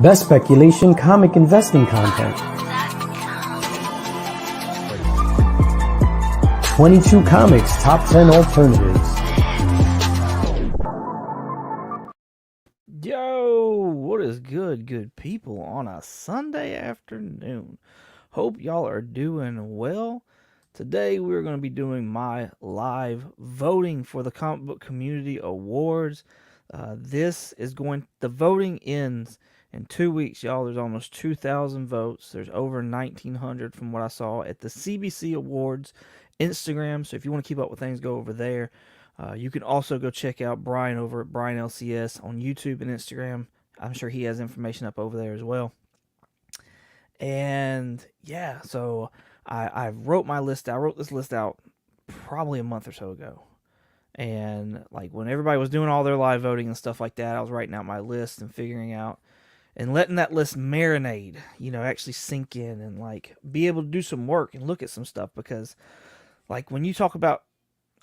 Best speculation comic investing content. 22 comics, top 10 alternatives. Yo, what is good people on a Sunday afternoon? Hope y'all are doing well. Today we're going to be doing my live voting for the Comic Book Community Awards. The voting ends in 2 weeks, y'all. There's almost 2,000 votes. There's over 1,900 from what I saw at the CBC Awards Instagram. So if you want to keep up with things, go over there. You can also go check out Brian over at Brian LCS on YouTube and Instagram. I'm sure he has information up over there as well. And yeah, so I wrote my list out. I wrote this list out probably a month or so ago. And like when everybody was doing all their live voting and stuff like that, I was writing out my list and figuring out and letting that list marinate, actually sink in and like be able to do some work and look at some stuff. Because like when you talk about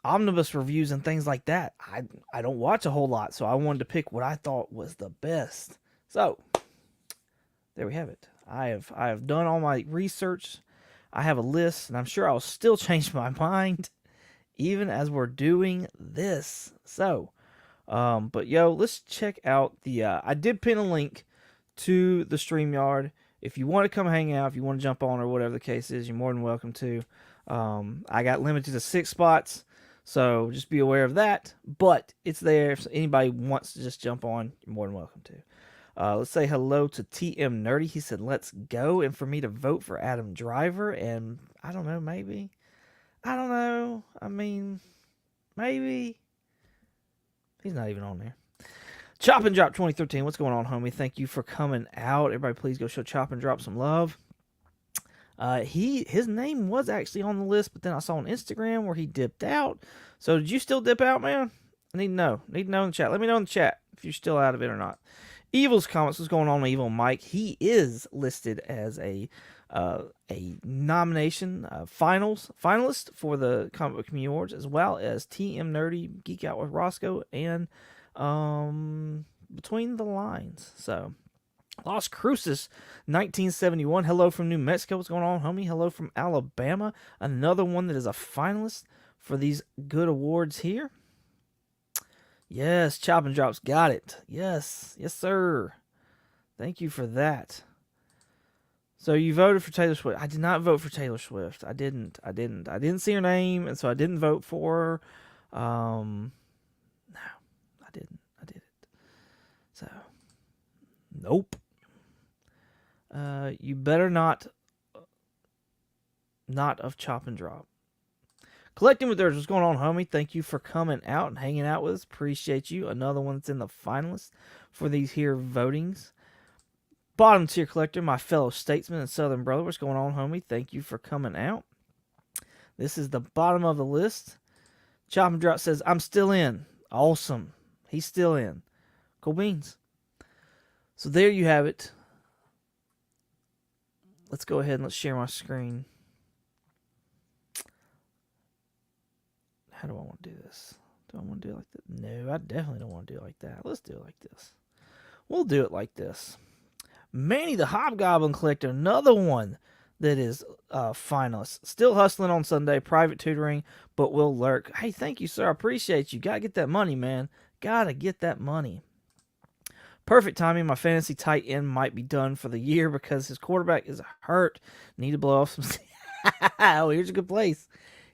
omnibus reviews and things like that, I don't watch a whole lot, so I wanted to pick what I thought was the best. So there we have it. I have done all my research. I have a list, and I'm sure I'll still change my mind even as we're doing this. So but yo, let's check out the I did pin a link to the StreamYard. If you want to come hang out, if you want to jump on or whatever the case is, you're more than welcome to. I got limited to 6 spots, so just be aware of that. But it's there. If anybody wants to just jump on, you're more than welcome to. Let's say hello to TM Nerdy. He said, let's go. And for me to vote for Adam Driver. And I don't know, maybe. I don't know. I mean, maybe. He's not even on there. Chop and Drop 2013. What's going on, homie? Thank you for coming out. Everybody, please go show Chop and Drop some love. His name was actually on the list, but then I saw on Instagram where he dipped out. So did you still dip out, man? I need to know. Need to know in the chat. Let me know in the chat if you're still out of it or not. Evil's comments. What's going on, Evil Mike? He is listed as a nomination finalist for the Comic Book Community Awards, as well as TM Nerdy, Geek Out with Roscoe, and Between the Lines. So Las Cruces 1971. Hello from New Mexico. What's going on, homie? Hello from Alabama. Another one that is a finalist for these good awards here. Yes, Chop and Drops got it. Yes, sir. Thank you for that. So you voted for Taylor Swift. I did not vote for Taylor Swift. I didn't see her name, and so I didn't vote for her. No, I didn't. So, nope. You better not of Chop and Drop. Collecting with Dirge, what's going on, homie? Thank you for coming out and hanging out with us. Appreciate you. Another one that's in the finalists for these here votings. Bottom tier collector, my fellow statesman and southern brother. What's going on, homie? Thank you for coming out. This is the bottom of the list. Chop and Drop says, I'm still in. Awesome. He's still in. Cool beans. So there you have it. Let's go ahead and let's share my screen. How do I want to do this? Do I want to do it like that? No, I definitely don't want to do it like that. Let's do it like this. We'll do it like this. Manny the Hobgoblin Collector, another one that is finalist. Still hustling on Sunday, private tutoring, but will lurk. Hey, thank you, sir. I appreciate you. Gotta get that money, man. Gotta get that money. Perfect timing. My fantasy tight end might be done for the year because his quarterback is hurt. Need to blow off some. Oh, here's a good place.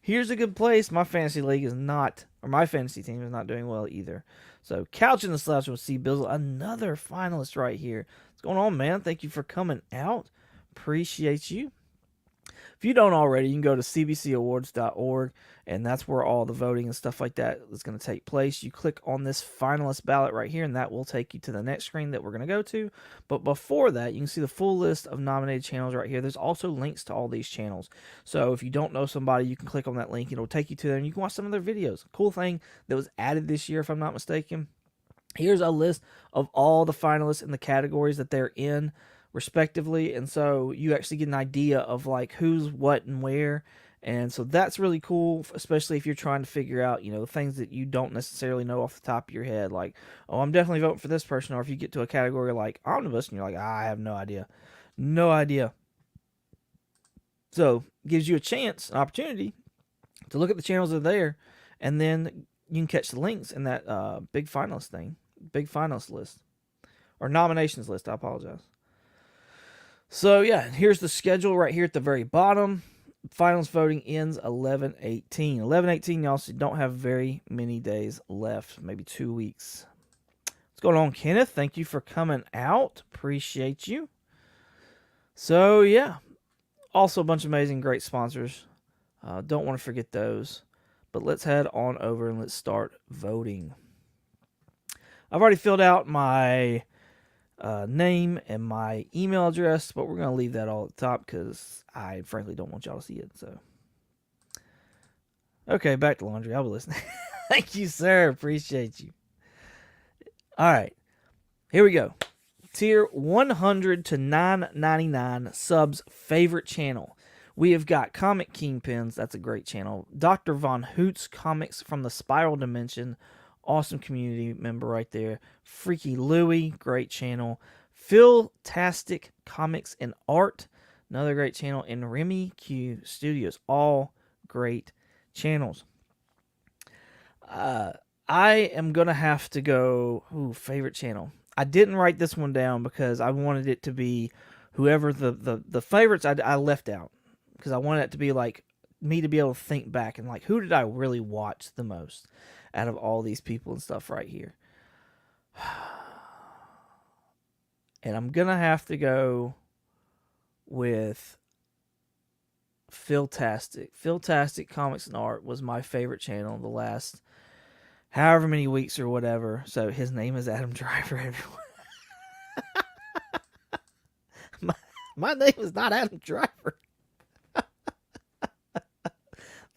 Here's a good place. My fantasy league is not, or my fantasy team is not doing well either. So, Couch in the Slouch with C. Bizzle, another finalist right here. What's going on, man? Thank you for coming out. Appreciate you. If you don't already, you can go to cbcawards.org, and that's where all the voting and stuff like that is going to take place. You click on this finalist ballot right here, and that will take you to the next screen that we're going to go to. But before that, you can see the full list of nominated channels right here. There's also links to all these channels. So if you don't know somebody, you can click on that link. It'll take you to there, and you can watch some of their videos. Cool thing that was added this year, if I'm not mistaken. Here's a list of all the finalists in the categories that they're in, respectively, and so you actually get an idea of like who's what and where, And so that's really cool, especially if you're trying to figure out, things that you don't necessarily know off the top of your head. Like, oh, I'm definitely voting for this person. Or if you get to a category like omnibus and you're like, I have no idea. No idea. So gives you a chance, an opportunity to look at the channels that are there, and then you can catch the links in that big finalist list, or nominations list. I apologize. So yeah, here's the schedule right here at the very bottom. Finals voting ends 11/18. 11/18, y'all, so you don't have very many days left, maybe 2 weeks. What's going on, Kenneth? Thank you for coming out. Appreciate you. So yeah, also a bunch of amazing, great sponsors. Don't want to forget those. But let's head on over and let's start voting. I've already filled out my name and my email address, but we're going to leave that all at the top because I frankly don't want y'all to see it. So, okay, back to laundry. I'll be listening. Thank you, sir. Appreciate you. All right, here we go. Tier 100 to 999 subs favorite channel. We have got Comic Kingpins. That's a great channel. Dr. Von Hoot's Comics from the Spiral Dimension. Awesome community member right there. Freaky Louie, great channel. Phil-tastic Comics and Art, another great channel. And Remy Q Studios, all great channels. I am going to have to go, favorite channel. I didn't write this one down because I wanted it to be whoever the favorites I left out. Because I wanted it to be like me to be able to think back and like, who did I really watch the most out of all these people and stuff right here? And I'm going to have to go with Phil-tastic. Phil-tastic Comics and Art was my favorite channel the last however many weeks or whatever. So his name is Adam Driver, everyone. my name is not Adam Driver.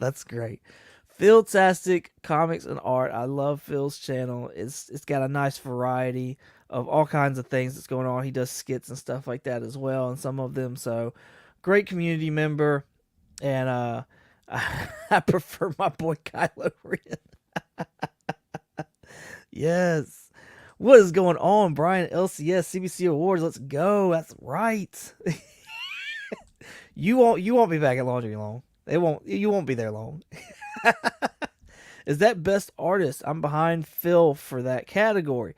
That's great. Phil-tastic Comics and Art. I love Phil's channel. It's got a nice variety of all kinds of things that's going on. He does skits and stuff like that as well, and some of them. So, great community member. And I prefer my boy Kylo Ren. Yes. What is going on, Brian? LCS CBC Awards. Let's go. That's right. You won't be back at laundry long. You won't be there long. Is that best artist? I'm behind Phil for that category.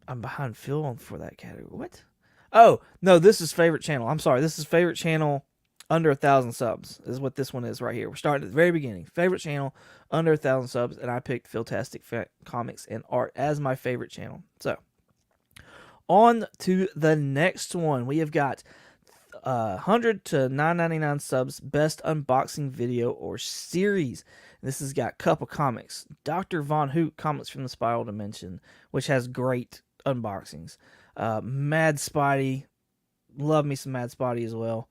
I'm behind Phil for that category. What? Oh, no, this is favorite channel. I'm sorry. This is favorite channel under 1,000 subs is what this one is right here. We're starting at the very beginning. Favorite channel under 1,000 subs, and I picked Phil-tastic Comics and Art as my favorite channel. So, on to the next one. We have got 100 to 999 subs, best unboxing video or series. This has got Cup of Comics, Dr. Von Hoot Comics from the Spiral Dimension, which has great unboxings. Mad Spidey, love me some Mad Spidey as well.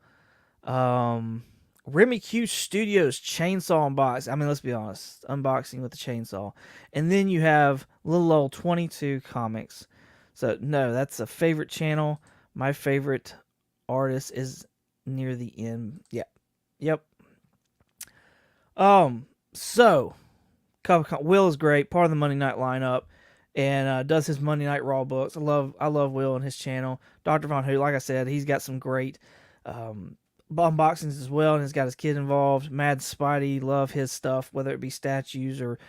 Remy Q Studios Chainsaw Unbox. I mean, let's be honest, unboxing with the chainsaw. And then you have little old 22 Comics. So no, that's a favorite channel. My favorite artist is near the end. Yep. So Will is great, part of the Monday night lineup, and does his Monday Night Raw books. I love Will and his channel. Dr. Von Hoot, like I said, he's got some great unboxings as well, and he's got his kid involved. Mad Spidey, love his stuff, whether it be statues or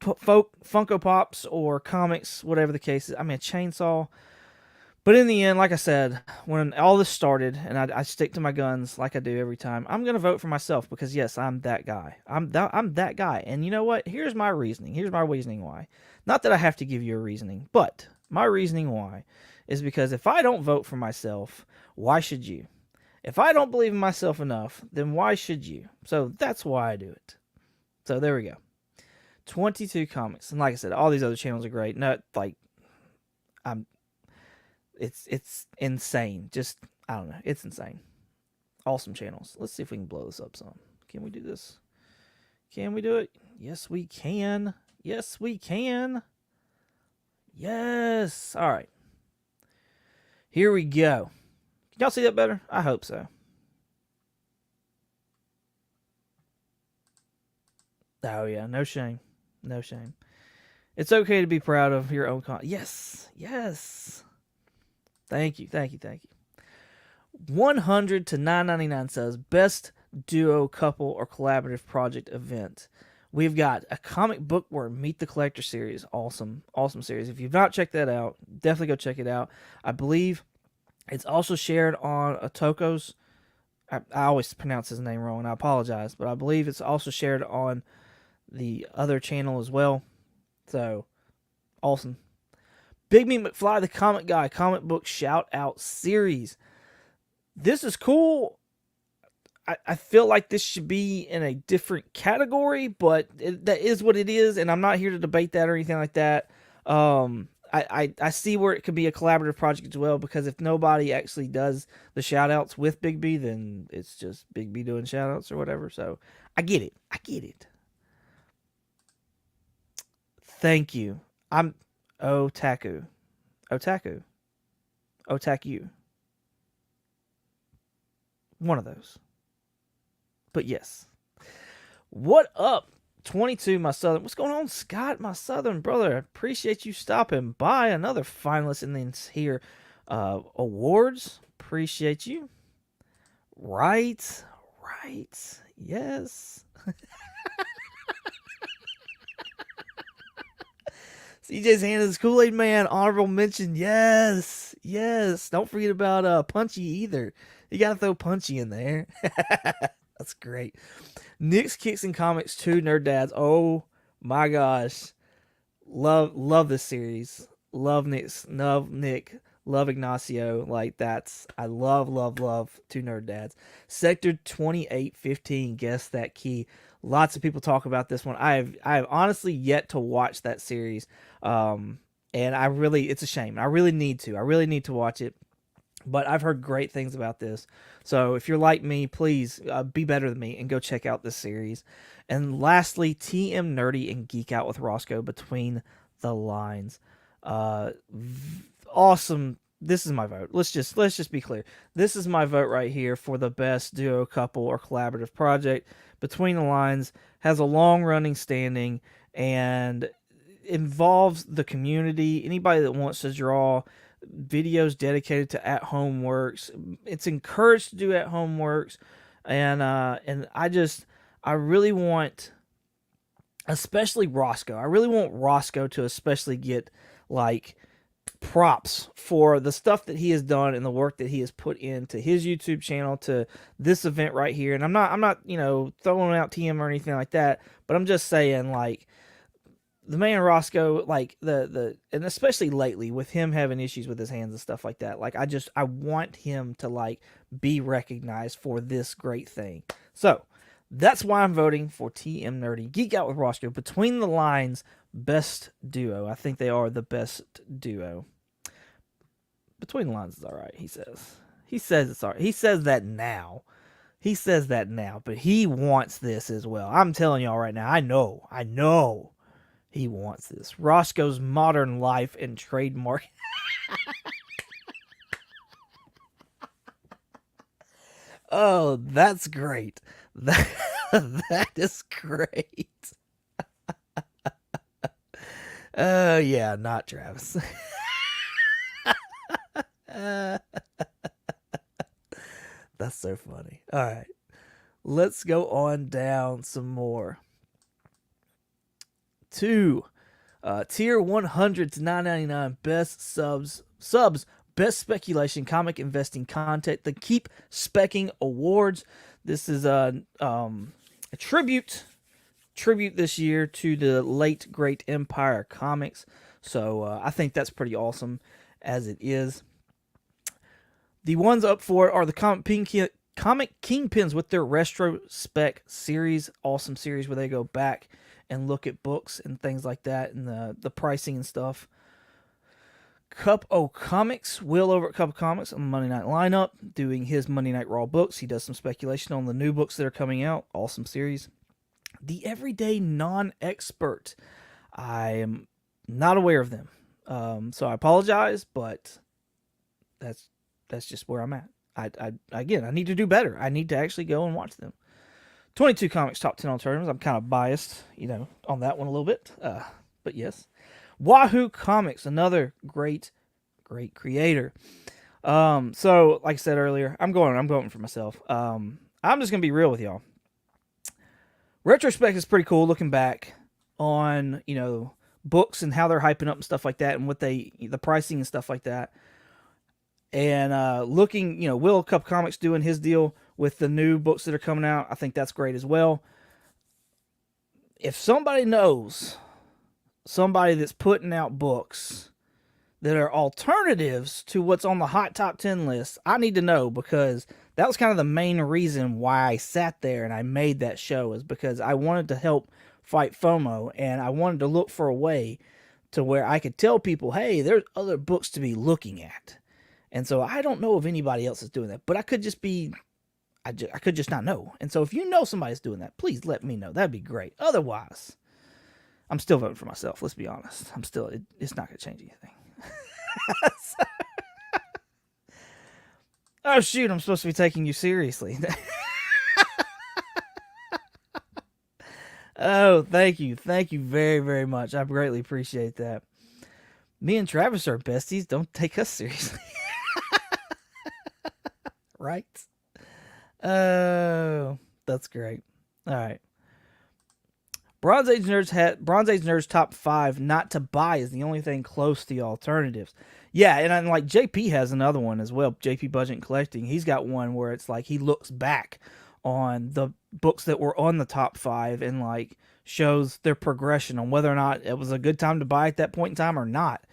Funko Pops or comics, whatever the case is. I mean, a chainsaw. But in the end, like I said, when all this started, and I stick to my guns like I do every time, I'm going to vote for myself because, yes, I'm that guy. I'm that guy. And you know what? Here's my reasoning. Here's my reasoning why. Not that I have to give you a reasoning, but my reasoning why is because if I don't vote for myself, why should you? If I don't believe in myself enough, then why should you? So that's why I do it. So there we go. 22 Comics. And like I said, all these other channels are great. Not like it's insane. Just, I don't know. It's insane. Awesome channels. Let's see if we can blow this up some. Can we do this? Can we do it? Yes, we can. Yes, we can. Yes. All right. Here we go. Can y'all see that better? I hope so. Oh yeah, no shame, no shame. It's okay to be proud of your own Yes, yes. Thank you, thank you, thank you. 100 to 999 says best duo, couple, or collaborative project event. We've got a comic book where Meet the Collector series. Awesome, awesome series. If you've not checked that out, definitely go check it out. I believe it's also shared on Otoko's. I always pronounce his name wrong, and I apologize, but I believe it's also shared on the other channel as well. So, awesome. Big Me McFly, the Comic Guy, comic book shout out series. This is cool. I feel like this should be in a different category, but that is what it is, and I'm not here to debate that or anything like that. I see where it could be a collaborative project as well, because if nobody actually does the shout outs with Big B, then it's just Big B doing shout outs or whatever. So I get it. I get it. Thank you. I'm Otaku. Otaku. Otaku. One of those. But yes. What up? 22, my southern. What's going on, Scott, my southern brother? I appreciate you stopping by. Another finalist in these here awards. Appreciate you. Right. Yes. CJ's hand is Kool-Aid Man. Honorable mention. Yes. Don't forget about Punchy either. You gotta throw Punchy in there. That's great. Nick's Kicks and Comics 2 Nerd Dads. Oh my gosh. Love this series. Love Nick. Love Ignacio. Like I love 2 Nerd Dads. Sector 2815. Guess that key. Lots of people talk about this one. I have honestly yet to watch that series. And it's a shame. I really need to watch it. But I've heard great things about this. So if you're like me, please be better than me and go check out this series. And lastly, TM Nerdy and Geek Out with Roscoe, Between the Lines. Awesome. This is my vote. Let's just be clear. This is my vote right here for the best duo, couple, or collaborative project. Between the Lines has a long-running standing and involves the community. Anybody that wants to draw videos dedicated to at-home works. It's encouraged to do at-home works, and I really want, especially Roscoe. I really want Roscoe to especially get like props for the stuff that he has done and the work that he has put into his YouTube channel, to this event right here. And I'm not throwing out TM or anything like that, but I'm just saying, like, the man Roscoe, like and especially lately with him having issues with his hands and stuff like that, like I want him to like be recognized for this great thing. So that's why I'm voting for TM Nerdy, Geek Out with Roscoe, Between the Lines, best duo. I think they are the best duo. Between the Lines is all right, he says. He says it's all right. He says that now. But he wants this as well. I'm telling y'all right now, I know. He wants this. Roscoe's Modern Life and Trademark. Oh, that's great. That is great. Oh, yeah, not Travis. That's so funny. All right. Let's go on down some more. To tier 100 to 999 best subs, best speculation comic investing content, the Keep Specking Awards. This is a tribute this year to the late great Empire Comics. So I think that's pretty awesome as it is. The ones up for it are the Comic Kingpins with their Retro Spec series. Awesome series where they go back and look at books and things like that, and the pricing and stuff. Cup O Comics, Will over at Cup of Comics on the Monday Night Lineup, doing his Monday Night Raw books. He does some speculation on the new books that are coming out. Awesome series. The Everyday Non-Expert. I am not aware of them, so I apologize, but that's just where I'm at. I need to do better. I need to actually go and watch them. 22 Comics Top 10 Alternatives. I'm kind of biased, on that one a little bit. But yes. Wahoo Comics, another great creator. So like I said earlier, I'm going for myself. I'm just gonna be real with y'all. Retrospect is pretty cool looking back on, books and how they're hyping up and stuff like that, and what the pricing and stuff like that. And looking, Will Cup Comics doing his deal with the new books that are coming out. I think that's great as well. If somebody knows somebody that's putting out books that are alternatives to what's on the hot top 10 list, I need to know, because that was kind of the main reason why I sat there and I made that show, is because I wanted to help fight FOMO, and I wanted to look for a way to where I could tell people, hey, there's other books to be looking at. And so I don't know if anybody else is doing that, but I could just not know. And so if you know somebody's doing that, please let me know. That'd be great. Otherwise, I'm still voting for myself. Let's be honest. It's not going to change anything. Oh, shoot. I'm supposed to be taking you seriously. Oh, thank you. Thank you very, very much. I greatly appreciate that. Me and Travis are besties. Don't take us seriously. Right? Oh, that's great. All right. Bronze Age Nerds top 5 not to buy is the only thing close to the alternatives. Yeah, and like JP has another one as well. JP Budget and Collecting. He's got one where it's like he looks back on the books that were on the top 5 and like shows their progression on whether or not it was a good time to buy at that point in time or not.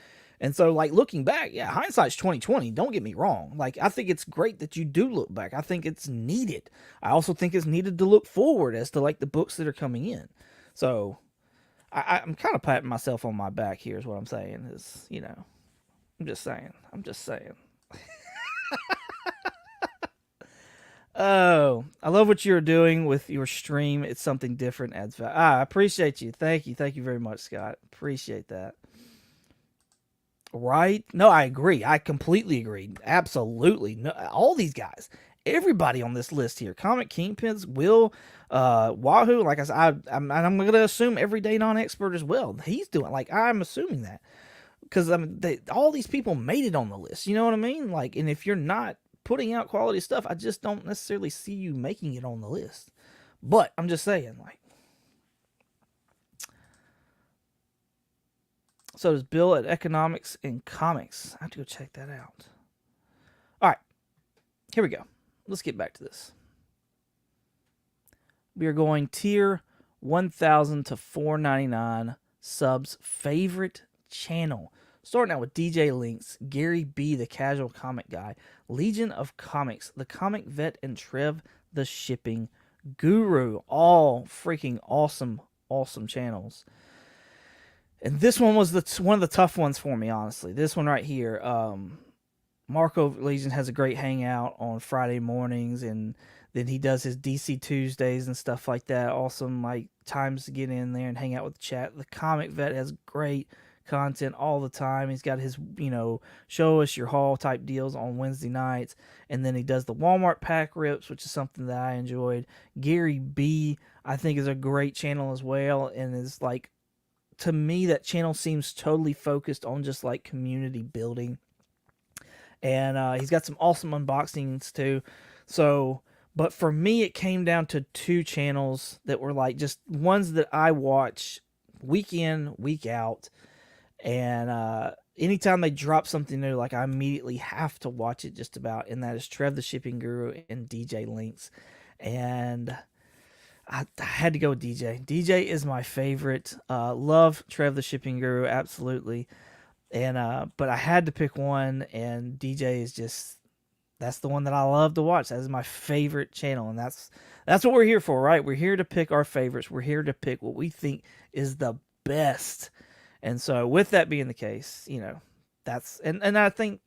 And so, like, looking back, yeah, hindsight's 20/20. Don't get me wrong. Like, I think it's great that you do look back. I think it's needed. I also think it's needed to look forward as to like the books that are coming in. So, I'm kind of patting myself on my back here. Is what I'm saying. I'm just saying. Oh, I love what you're doing with your stream. It's something different. Adds value. I appreciate you. Thank you very much, Scott. Appreciate that. Right? No, I agree. I completely agree. Absolutely. No, all these guys, everybody on this list here, Comic Kingpins, Will, Wahoo, like I said, I'm going to assume Everyday Non-Expert as well. He's doing, like, I'm assuming that. Because all these people made it on the list. You know what I mean? Like, and if you're not putting out quality stuff, I just don't necessarily see you making it on the list. But I'm just saying, like, so does Bill at Economics and Comics. I have to go check that out. All right. Here we go. Let's get back to this. We are going tier 1,000 to 499 subs favorite channel. Starting out with DJ Links, Gary B, the casual comic guy, Legion of Comics, the comic vet, and Trev, the shipping guru. All freaking awesome channels. And this one was one of the tough ones for me, honestly. This one right here. Marco Legion has a great hangout on Friday mornings, and then he does his DC Tuesdays and stuff like that. Awesome, like, times to get in there and hang out with the chat. The Comic Vet has great content all the time. He's got his, show us your haul type deals on Wednesday nights. And then he does the Walmart pack rips, which is something that I enjoyed. Gary B, I think, is a great channel as well, and is like, to me, that channel seems totally focused on just like community building. And he's got some awesome unboxings too. So, but for me, it came down to two channels that were like just ones that I watch week in, week out. And anytime they drop something new, like, I immediately have to watch it just about. And that is Trev the Shipping Guru and DJ Links. And I had to go with DJ. DJ is my favorite. Love Trev the Shipping Guru, absolutely. And but I had to pick one, and DJ is just, that's the one that I love to watch. That is my favorite channel, and that's what we're here for, right? We're here to pick our favorites. We're here to pick what we think is the best. And so with that being the case, that's, and I think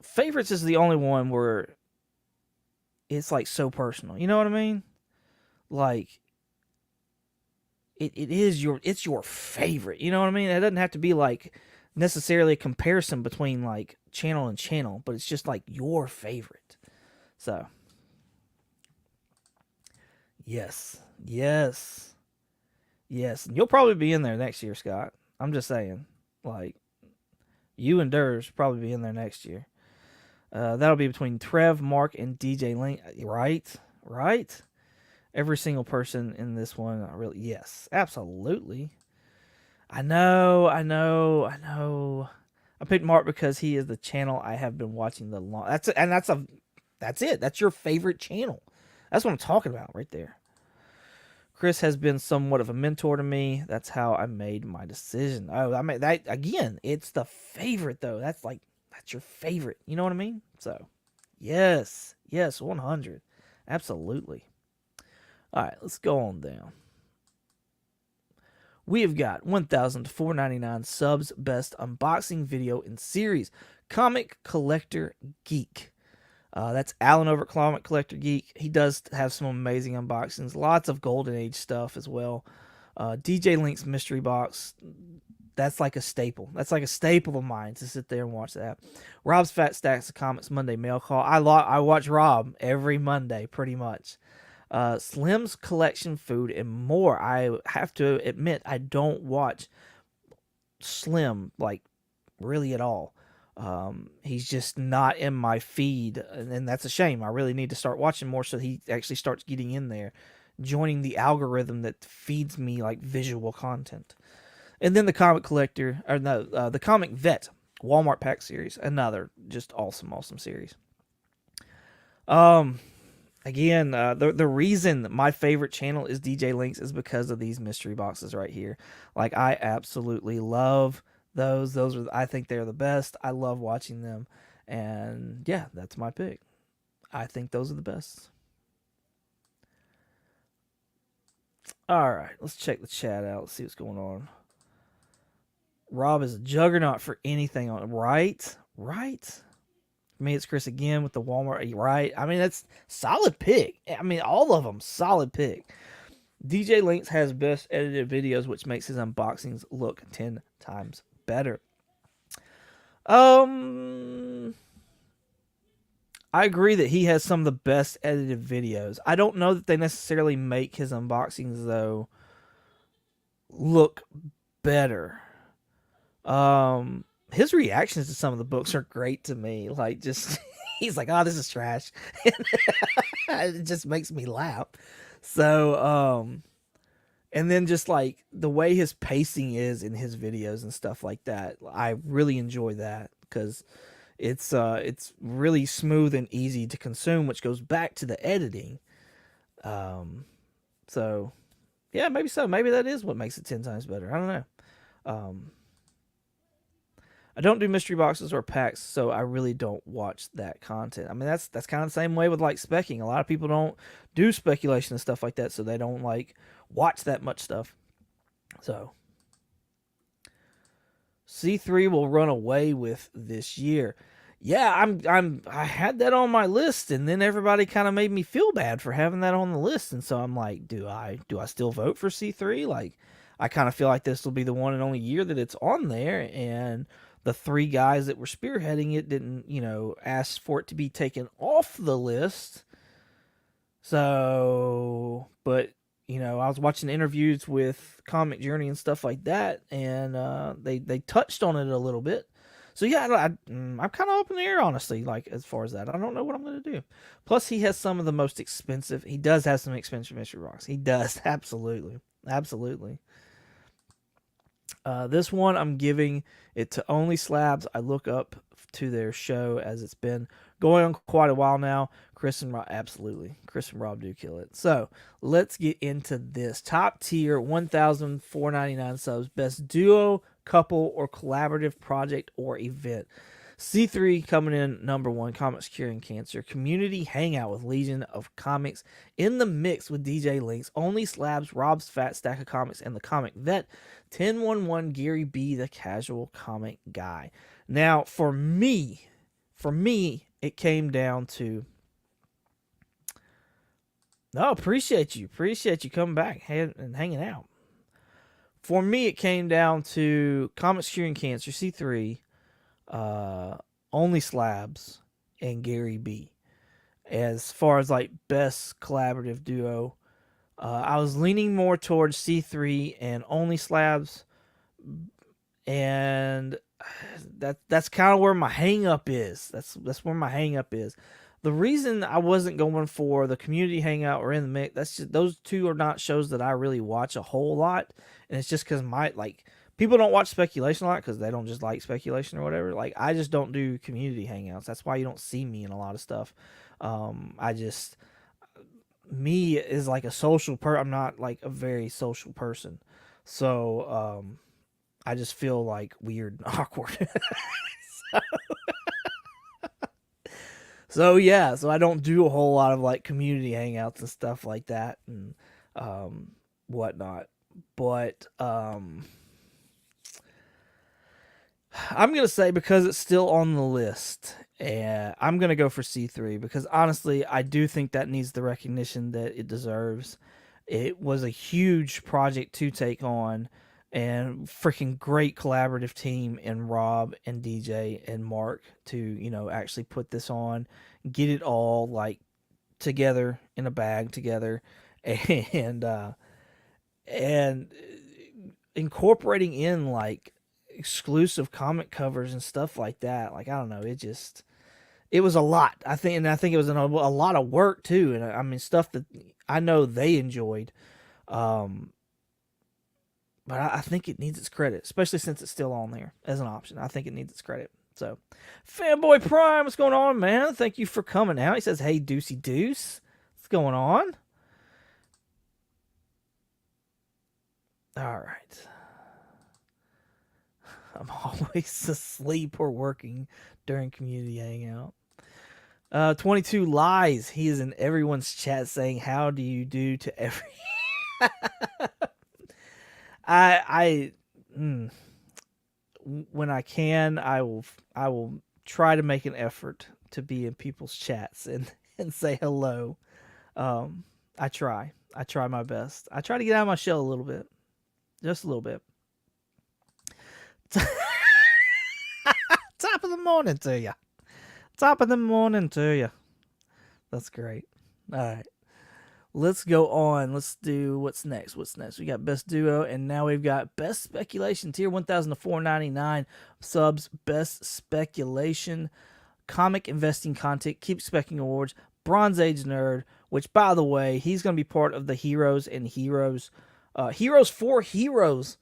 favorites is the only one where it's like so personal. You know what I mean? Like, it's your favorite. You know what I mean? It doesn't have to be like necessarily a comparison between like channel and channel, but it's just like your favorite. So Yes. Yes. Yes. And you'll probably be in there next year, Scott. I'm just saying. Like, you and Durs probably be in there next year. That'll be between Trev, Mark, and DJ Link. Right? Right? Every single person in this one, really, yes, absolutely. I know. I picked Mark because he is the channel I have been watching the long. That's it. That's your favorite channel. That's what I'm talking about right there. Chris has been somewhat of a mentor to me. That's how I made my decision. Oh, I made that again. It's the favorite though. That's your favorite. You know what I mean? So, yes, 100, absolutely. All right, let's go on down. We have got 1,499 subs, best unboxing video in series, Comic Collector Geek. That's Alan over at Comic Collector Geek. He does have some amazing unboxings, lots of Golden Age stuff as well. DJ Link's mystery box, that's like a staple. That's like a staple of mine to sit there and watch that. Rob's Fat Stacks of Comics Monday Mail Call. I watch Rob every Monday pretty much. Slim's Collection Food and more. I have to admit I don't watch Slim like really at all. He's just not in my feed, and that's a shame. I really need to start watching more so he actually starts getting in there, joining the algorithm that feeds me like visual content. And then the Comic Collector, or no, the Comic Vet Walmart Pack series, another just awesome series. Again, the reason my favorite channel is DJ Links is because of these mystery boxes right here. Like, I absolutely love those. I think they're the best. I love watching them. And yeah, that's my pick. I think those are the best. All right, let's check the chat out. Let's see what's going on. Rob is a juggernaut for anything on it. Right? For me, it's Chris again with the Walmart. Right? I mean, that's solid pick. I mean, all of them, solid pick. DJ Links has best edited videos, which makes his unboxings look 10 times better. I agree that he has some of the best edited videos. I don't know that they necessarily make his unboxings, though, look better. His reactions to some of the books are great to me. Like, just he's like, "Oh, this is trash." It just makes me laugh. So, and then just like the way his pacing is in his videos and stuff like that, I really enjoy that because it's really smooth and easy to consume, which goes back to the editing. So yeah, maybe so. Maybe that is what makes it 10 times better. I don't know. I don't do mystery boxes or packs, so I really don't watch that content. I mean, that's kind of the same way with like specking. A lot of people don't do speculation and stuff like that, so they don't like watch that much stuff. So C3 will run away with this year. Yeah, I had that on my list, and then everybody kind of made me feel bad for having that on the list, and so I'm like, do I still vote for C3? Like, I kind of feel like this will be the one and only year that it's on there, and the three guys that were spearheading it didn't, ask for it to be taken off the list. So, but, I was watching interviews with Comic Journey and stuff like that, and they touched on it a little bit. So, yeah, I'm kind of up in the air, honestly, like, as far as that. I don't know what I'm going to do. Plus, he has some of the most expensive. He does have some expensive mystery boxes. He does, absolutely. This one, I'm giving it to Only Slabs. I look up to their show as it's been going on quite a while now. Chris and Rob, absolutely. Chris and Rob do kill it. So let's get into this. Top tier, 1,499 subs. Best duo, couple, or collaborative project or event. C3 coming in number one, Comics Curing Cancer. Community Hangout with Legion of Comics. In the mix with DJ Links. Only Slabs, Rob's Fat Stack of Comics, and the Comic Vet. 1011 Gary B, the Casual Comic Guy. Now, for me, it came down to... No, appreciate you coming back and hanging out. For me, it came down to Comics Curing Cancer, C3, Only Slabs, and Gary B. As far as like best collaborative duo, I was leaning more towards C3 and only slabs, and that's kind of where my hang up is. That's where my hang up is. The reason I wasn't going for the community hangout or in the mix, that's just, those two are not shows that I really watch a whole lot, and it's just because people don't watch speculation a lot because they don't just like speculation or whatever. Like, I just don't do community hangouts. That's why you don't see me in a lot of stuff. Me is like a social I'm not like a very social person, so I just feel like weird and awkward. So yeah, so I don't do a whole lot of like community hangouts and stuff like that and whatnot. But I'm gonna say, because it's still on the list, and I'm gonna go for C3 because honestly, I do think that needs the recognition that it deserves. It was a huge project to take on, and freaking great collaborative team in Rob and DJ and Mark to actually put this on, get it all like together in a bag together, and and incorporating in like exclusive comic covers and stuff like that. Like, I don't know, it was a lot. I think it was a lot of work too, and I mean stuff that I know they enjoyed. But I think it needs its credit, especially since it's still on there as an option. I think it needs its credit. So, Fanboy Prime, what's going on, man? Thank you for coming out. He says, "Hey, Deucey Deuce, what's going on?" All right. I'm always asleep or working during community hangout. 22 lies. He is in everyone's chat saying, "How do you do to every?" When I can, I will try to make an effort to be in people's chats and say hello. I try my best. I try to get out of my shell a little bit, just a little bit. Top of the morning to you. Top of the morning to you. That's great. All right. Let's go on. Let's do what's next. We got best duo, and now we've got best speculation, tier 1,000 to 499 subs. Best speculation, comic investing content, keep specking awards. Bronze Age nerd, which by the way, he's going to be part of the Heroes and Heroes, Heroes for Heroes,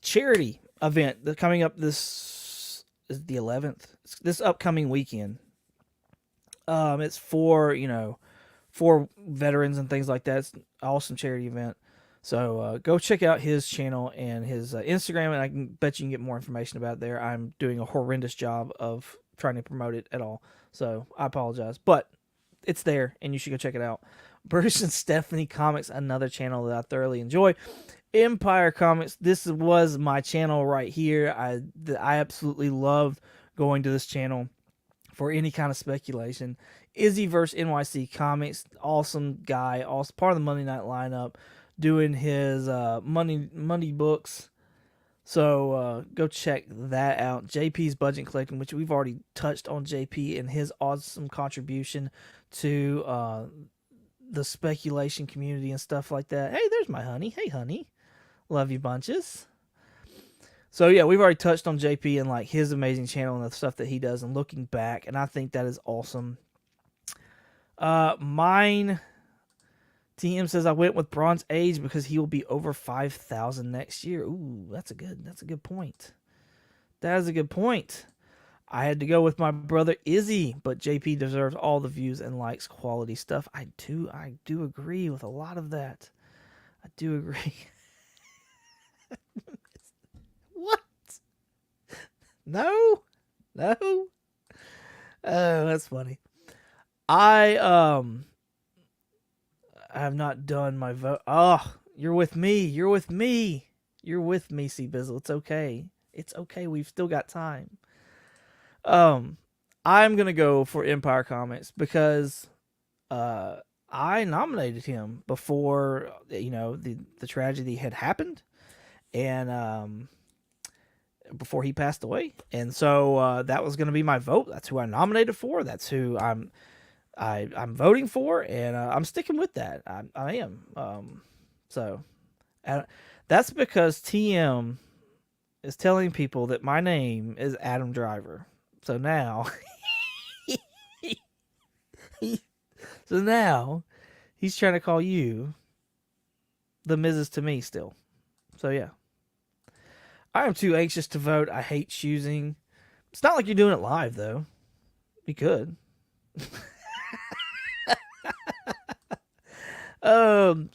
charity event that's coming up. This is the 11th. It's this upcoming weekend. It's for veterans and things like that. It's an awesome charity event. So go check out his channel and his Instagram, and I can bet you can get more information about it there. I'm doing a horrendous job of trying to promote it at all, so I apologize. But it's there, and you should go check it out. Bruce and Stephanie Comics, another channel that I thoroughly enjoy. Empire Comics, this was my channel right here. I absolutely loved going to this channel for any kind of speculation. Izzy vs. NYC Comics, awesome guy, also part of the Monday night lineup, doing his money books. So go check that out. JP's Budget Collecting, which we've already touched on JP and his awesome contribution to the speculation community and stuff like that. Hey, there's my honey. Hey, honey. Love you bunches. So yeah, we've already touched on JP and like his amazing channel and the stuff that he does and looking back, and I think that is awesome. Mine TM says I went with Bronze Age because he will be over 5,000 next year. Ooh, that's a good point. That is a good point. I had to go with my brother Izzy, but JP deserves all the views and likes, quality stuff. I do agree with a lot of that. I do agree. What? No. Oh, that's funny. I have not done my vote. Oh, you're with me. You're with me, C Bizzle. It's okay. It's okay. We've still got time. I'm gonna go for Empire Comics because I nominated him before the tragedy had happened, and before he passed away, and so that was gonna be my vote. That's who I nominated for. That's who I'm. I'm voting for, and I'm sticking with that. I am. So uh, that's because TM is telling people that my name is Adam Driver. So now, so now he's trying to call you the Mrs. to me still. So yeah, I am too anxious to vote. I hate choosing. It's not like you're doing it live though. You could.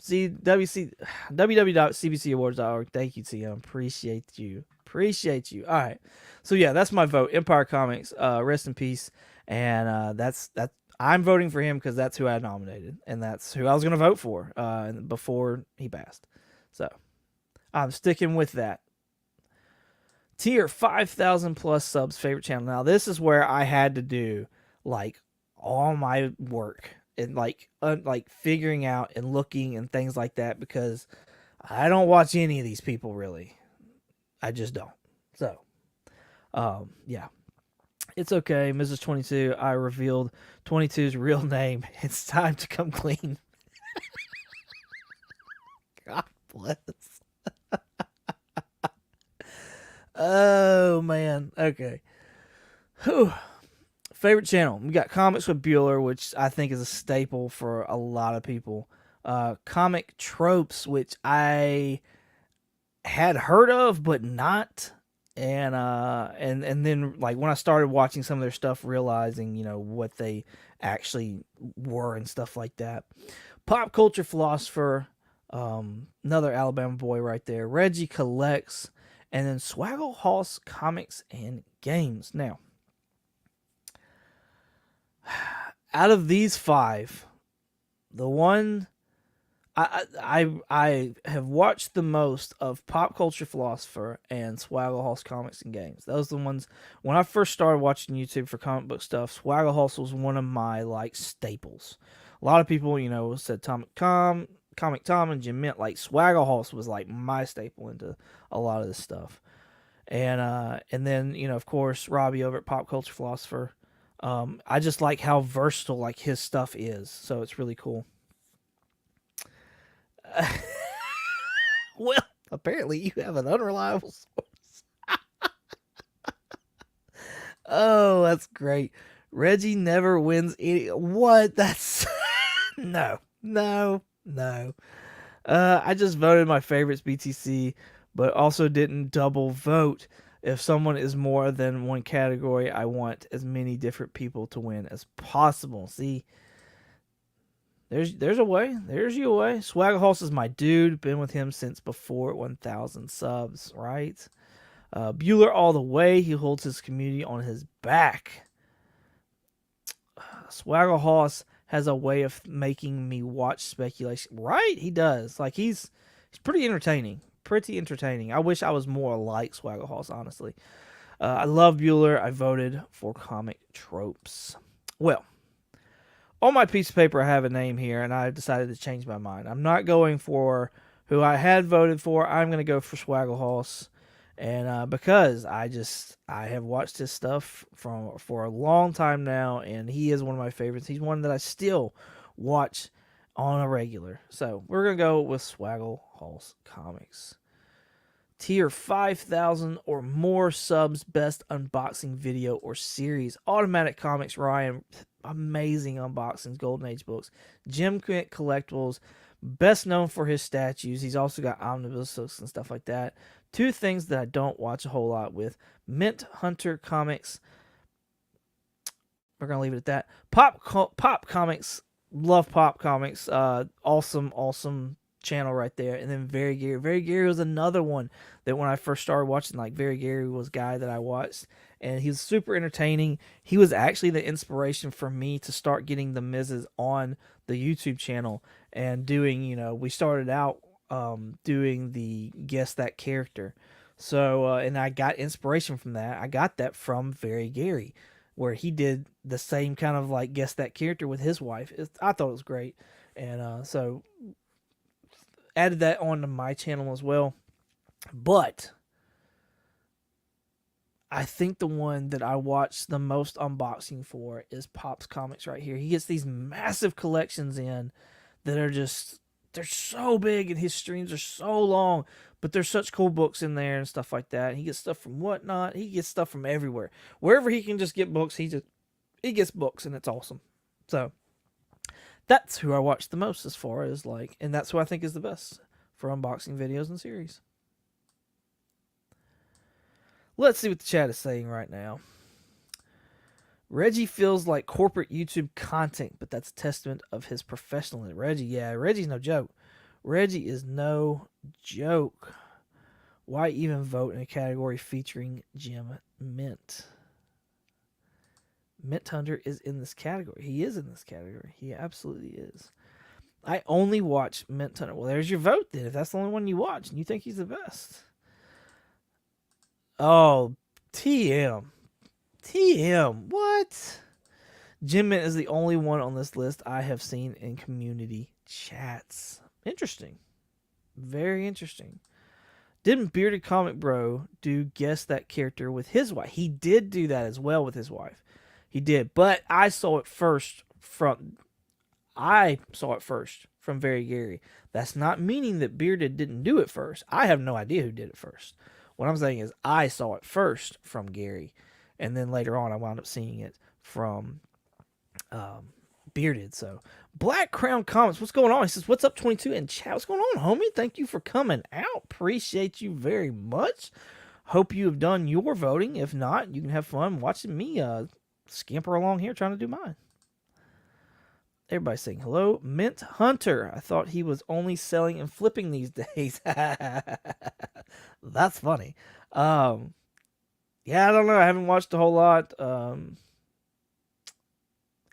See, www.cbcawards.org. Thank you, TM. Appreciate you. Appreciate you. All right. So yeah, that's my vote. Empire Comics. Rest in peace. And that's. I'm voting for him because that's who I nominated, and that's who I was going to vote for before he passed. So I'm sticking with that. Tier 5,000 plus subs favorite channel. Now this is where I had to do like all my work and like figuring out and looking and things like that, because I don't watch any of these people really. I just don't. So, yeah, it's okay. Mrs. 22, I revealed 22's real name. It's time to come clean. God bless. Oh man. Okay. Whew. Favorite channel. We got Comics with Bueller, which I think is a staple for a lot of people. Comic Tropes, which I had heard of but not. And then like when I started watching some of their stuff, realizing, you know, what they actually were and stuff like that. Pop Culture Philosopher, another Alabama boy right there. Reggie Collects, and then Swaggle Hoss Comics and Games. Now, out of these five, the one I have watched the most of Pop Culture Philosopher and Swaggle Hoss Comics and Games. Those are the ones when I first started watching YouTube for comic book stuff. Swaggle Hoss was one of my like staples. A lot of people, you know, said Comic Tom and Jim Mint. Like Swaggle Hoss was like my staple into a lot of this stuff. And then, you know, of course, Robbie over at Pop Culture Philosopher. I just like how versatile like his stuff is, so it's really cool. Well, apparently you have an unreliable source. Oh, that's great. Reggie never wins any. What? That's no. I just voted my favorites BTC, but also didn't double vote. If someone is more than one category, I want as many different people to win as possible. See, there's a way. There's you a way. Swagger Hoss is my dude. Been with him since before 1,000 subs, right? Bueller all the way. He holds his community on his back. Swagger Hoss has a way of making me watch speculation. Right? He does. Like he's pretty entertaining. Pretty entertaining. I wish I was more like Swaggle Hoss, honestly. I love Bueller. I voted for Comic Tropes. Well, on my piece of paper, I have a name here, and I decided to change my mind. I'm not going for who I had voted for. I'm going to go for Swaggle Hoss. And because I have watched his stuff for a long time now, and he is one of my favorites. He's one that I still watch on a regular. So we're going to go with Swaggle Hoss Comics. Tier 5,000 or more subs, best unboxing video or series. Automatic Comics, Ryan, amazing unboxings, Golden Age books. Jim Collectibles, best known for his statues. He's also got omnibus books and stuff like that. Two things that I don't watch a whole lot with. Mint Hunter Comics. We're going to leave it at that. Pop Comics. Love Pop Comics. Awesome channel right there. And then Very Gary. Very Gary was another one that when I first started watching, like Very Gary was a guy that I watched. And he was super entertaining. He was actually the inspiration for me to start getting the Mrs. on the YouTube channel and doing, you know, we started out doing the Guess That Character. So, and I got inspiration from that. I got that from Very Gary, where he did the same kind of like Guess That Character with his wife. I thought it was great. And so added that onto my channel as well. But I think the one that I watch the most unboxing for is Pop's Comics right here. He gets these massive collections in that are just, they're so big, and his streams are so long, but there's such cool books in there and stuff like that. He gets stuff from Whatnot. He gets stuff from everywhere. Wherever he can just get books, he gets books, and it's awesome. So that's who I watch the most as far as like, and that's who I think is the best for unboxing videos and series. Let's see what the chat is saying right now. Reggie feels like corporate YouTube content, but that's a testament of his professionalism. Reggie's no joke. Reggie is no joke. Why even vote in a category featuring Jim Mint? Mint Hunter is in this category. He is in this category. He absolutely is. I only watch Mint Hunter. Well, there's your vote then. If that's the only one you watch and you think he's the best. Oh, TM. What? Jim Mint is the only one on this list I have seen in community chats. Interesting. Very interesting. Didn't Bearded Comic Bro do guess that character with his wife? He did do that as well with his wife. He did, but I saw it first from Very Gary. That's not meaning that Bearded didn't do it first. I have no idea who did it first. What I'm saying is I saw it first from Gary, and then later on I wound up seeing it from Bearded. So Black Crown Comments, what's going on? He says, what's up 22 in chat? What's going on, homie? Thank you for coming out. Appreciate you very much. Hope you have done your voting. If not, you can have fun watching me scamper along here trying to do mine. Everybody's saying hello. Mint Hunter. I thought he was only selling and flipping these days. That's funny. Yeah, I don't know. I haven't watched a whole lot. I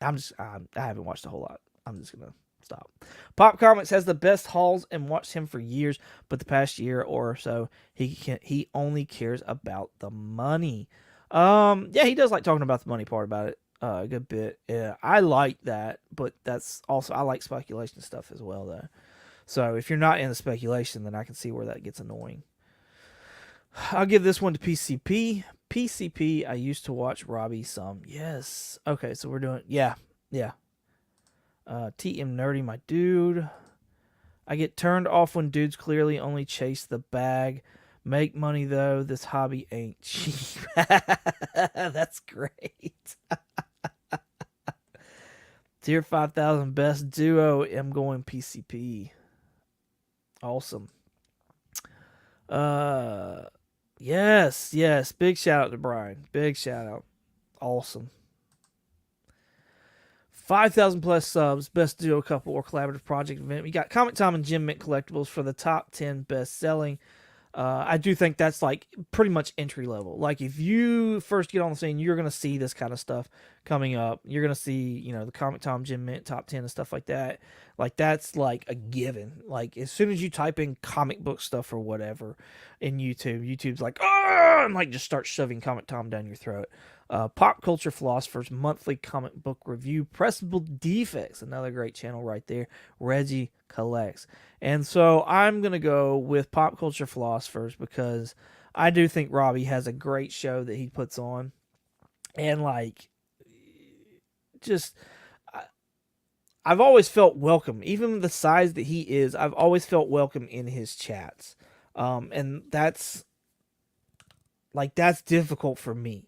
haven't watched a whole lot. I'm just gonna stop. Pop Comics has the best hauls and watched him for years, but the past year or so, he only cares about the money. Yeah, he does like talking about the money part about it. A good bit. Yeah, I like that, but that's also, I like speculation stuff as well, though. So if you're not into speculation, then I can see where that gets annoying. I'll give this one to PCP. PCP, I used to watch Robbie some. Yes. Okay, so we're doing, yeah. TM Nerdy, my dude. I get turned off when dudes clearly only chase the bag. Make money, though. This hobby ain't cheap. That's great. Tier 5,000 best duo. I'm going PCP. Awesome. Yes. Big shout out to Brian. Big shout out. Awesome. 5,000 plus subs. Best duo couple or collaborative project event. We got Comic Time and Jim Mint collectibles for the top 10 best selling. I do think that's like pretty much entry level. Like if you first get on the scene, you're going to see this kind of stuff coming up. You're going to see, the Comic Tom Jim Mint top 10 and stuff like that. Like that's like a given. Like as soon as you type in comic book stuff or whatever in YouTube's like, oh, and like just start shoving Comic Tom down your throat. Pop Culture Philosopher's monthly comic book review, Pressable Defects, another great channel right there. Reggie collects. And so I'm going to go with Pop Culture Philosophers because I do think Robbie has a great show that he puts on. And like, just, I've always felt welcome. Even the size that he is, I've always felt welcome in his chats. And that's difficult for me.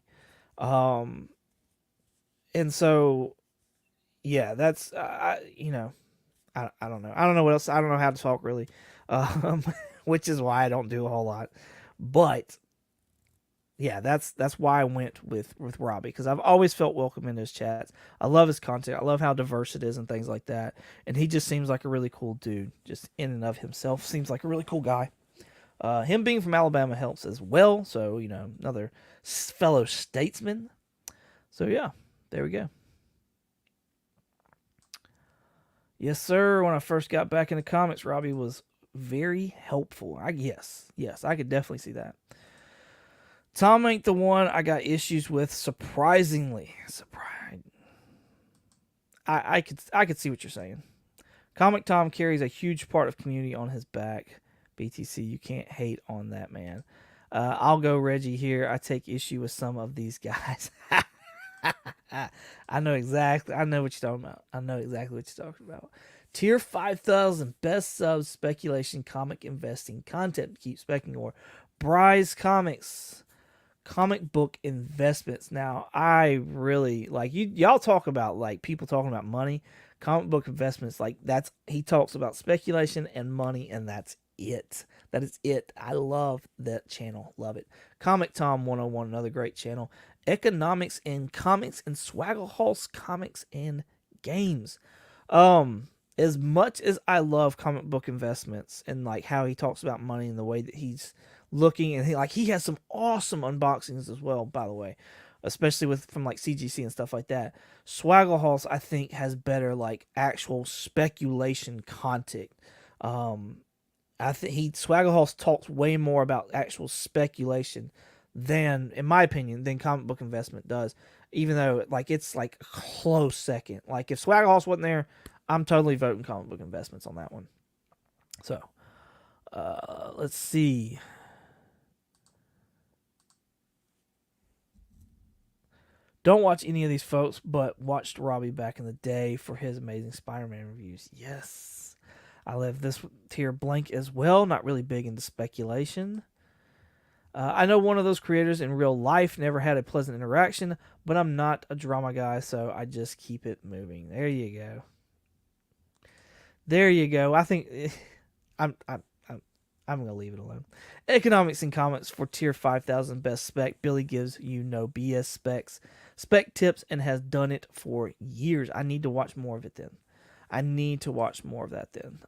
And so, yeah, that's, I don't know. I don't know what else. I don't know how to talk really, which is why I don't do a whole lot. But yeah, that's why I went with Robbie, because I've always felt welcome in his chats. I love his content. I love how diverse it is and things like that. And he just seems like a really cool dude. Just in and of himself, seems like a really cool guy. Him being from Alabama helps as well. So, another fellow statesman. So, yeah, there we go. Yes, sir. When I first got back into comics, Robbie was very helpful. Yes, I could definitely see that. Tom ain't the one I got issues with, surprisingly. I could see what you're saying. Comic Tom carries a huge part of community on his back. BTC, you can't hate on that, man. I'll go Reggie here. I take issue with some of these guys. I know exactly. I know what you're talking about. I know exactly what you're talking about. Tier 5000 best sub speculation comic investing content. Keep specking or Bryce Comics comic book investments. Now, I really like y'all talk about like people talking about money, comic book investments. Like he talks about speculation and money, and that's it. That is it. I love that channel. Love it. Comic Tom 101, another great channel. Economics and Comics and Swaggle Comics and Games. As much as I love comic book investments and like how he talks about money and the way that he's looking, and he has some awesome unboxings as well, by the way, especially from like CGC and stuff like that. Swaggle I think has better like actual speculation content. I think Swaggle talks way more about actual speculation than, in my opinion, than comic book investment does. Even though like it's like a close second. Like if Swaggle wasn't there, I'm totally voting comic book investments on that one. So let's see. Don't watch any of these folks, but watched Robbie back in the day for his amazing Spider-Man reviews. Yes. I left this tier blank as well. Not really big into speculation. I know one of those creators in real life, never had a pleasant interaction, but I'm not a drama guy, so I just keep it moving. There you go. There you go. I think I'm going to leave it alone. Economics and Comics for tier 5000 best spec. Billy gives you no BS spec tips, and has done it for years. I need to watch more of it then. I need to watch more of that then.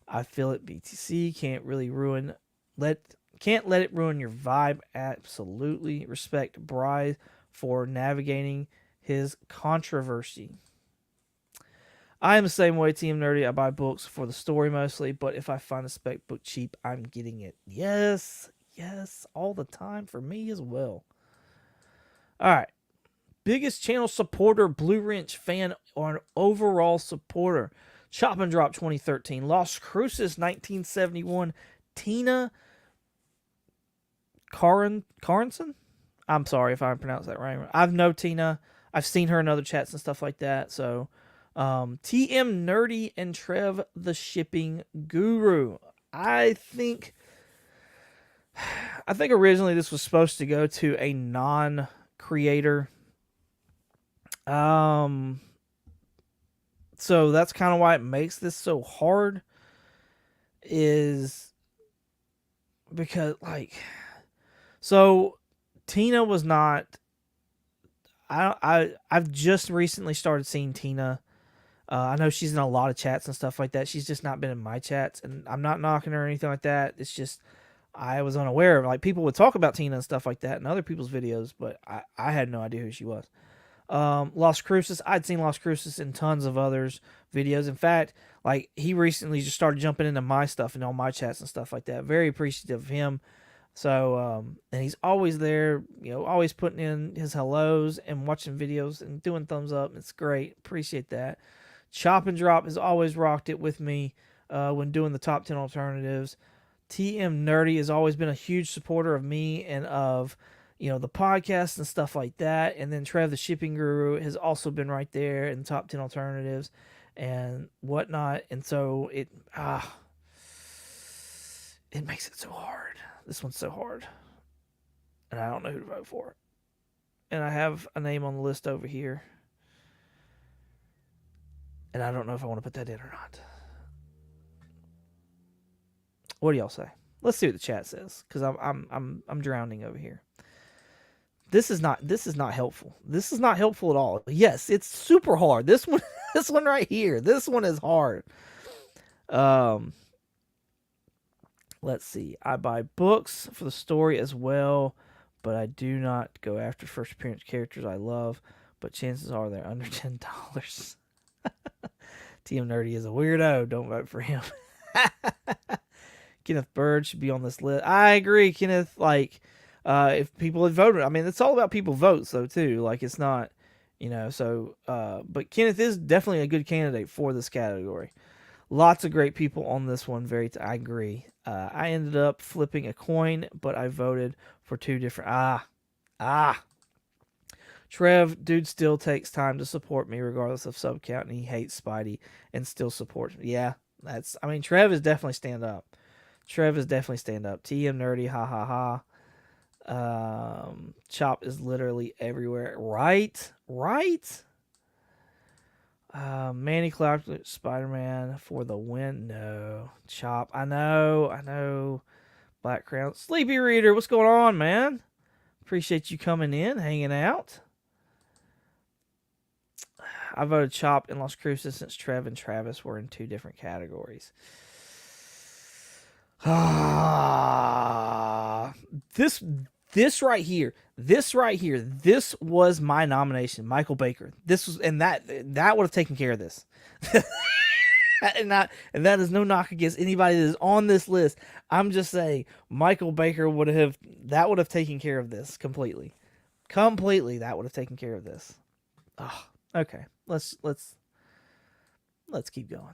I feel it. BTC can't let it ruin your vibe. Absolutely. Respect Bryce for navigating his controversy. I am the same way, Team Nerdy. I buy books for the story mostly, but if I find a spec book cheap, I'm getting it. Yes, all the time for me as well. All right. Biggest channel supporter, Blue Wrench fan, or an overall supporter. Chop and Drop 2013. Las Cruces 1971. Tina Carinson? I'm sorry if I pronounced that right. I've known Tina. I've seen her in other chats and stuff like that. So, TM Nerdy and Trev the Shipping Guru. I think originally this was supposed to go to a non-creator. So that's kind of why it makes this so hard, is because so Tina was not. I've just recently started seeing Tina. I know she's in a lot of chats and stuff like that. She's just not been in my chats, and I'm not knocking her or anything like that. It's just I was unaware of, like, people would talk about Tina and stuff like that in other people's videos, but I had no idea who she was. Las Cruces, I'd seen Las Cruces in tons of others videos. In fact, like, he recently just started jumping into my stuff and all my chats and stuff like that. Very appreciative of him. So, and he's always there, always putting in his hellos and watching videos and doing thumbs up. It's great. Appreciate that. Chop and Drop has always rocked it with me when doing the top 10 alternatives. TM Nerdy has always been a huge supporter of me and of, the podcast and stuff like that. And then Trev the Shipping Guru has also been right there in the top 10 alternatives and whatnot. And so it makes it so hard. This one's so hard. And I don't know who to vote for. And I have a name on the list over here. And I don't know if I want to put that in or not. What do y'all say? Let's see what the chat says, because I'm drowning over here. This is not helpful. This is not helpful at all. Yes, it's super hard. This one right here. This one is hard. Let's see. I buy books for the story as well, but I do not go after first appearance characters I love, but chances are they're under $10. TM Nerdy is a weirdo. Don't vote for him. Kenneth Bird should be on this list. I agree, Kenneth. Like, if people had voted, I mean, it's all about people votes, though, too. Like, it's not, so, but Kenneth is definitely a good candidate for this category. Lots of great people on this one. I agree. I ended up flipping a coin, but I voted for two different. Trev, dude, still takes time to support me regardless of sub count, and he hates Spidey and still supports me. Yeah, Trev is definitely stand up. Trev is definitely stand up. TM nerdy, ha ha ha. Chop is literally everywhere. Right? Manny Clark, Spider-Man for the win. No. Chop. I know. Black Crown. Sleepy Reader, what's going on, man? Appreciate you coming in, hanging out. I voted Chop in Las Cruces since Trev and Travis were in two different categories. This right here, this was my nomination, Michael Baker. This was, and that would have taken care of this. and that is no knock against anybody that is on this list. I'm just saying, Michael Baker would have taken care of this completely. That would have taken care of this. Oh, okay, let's keep going.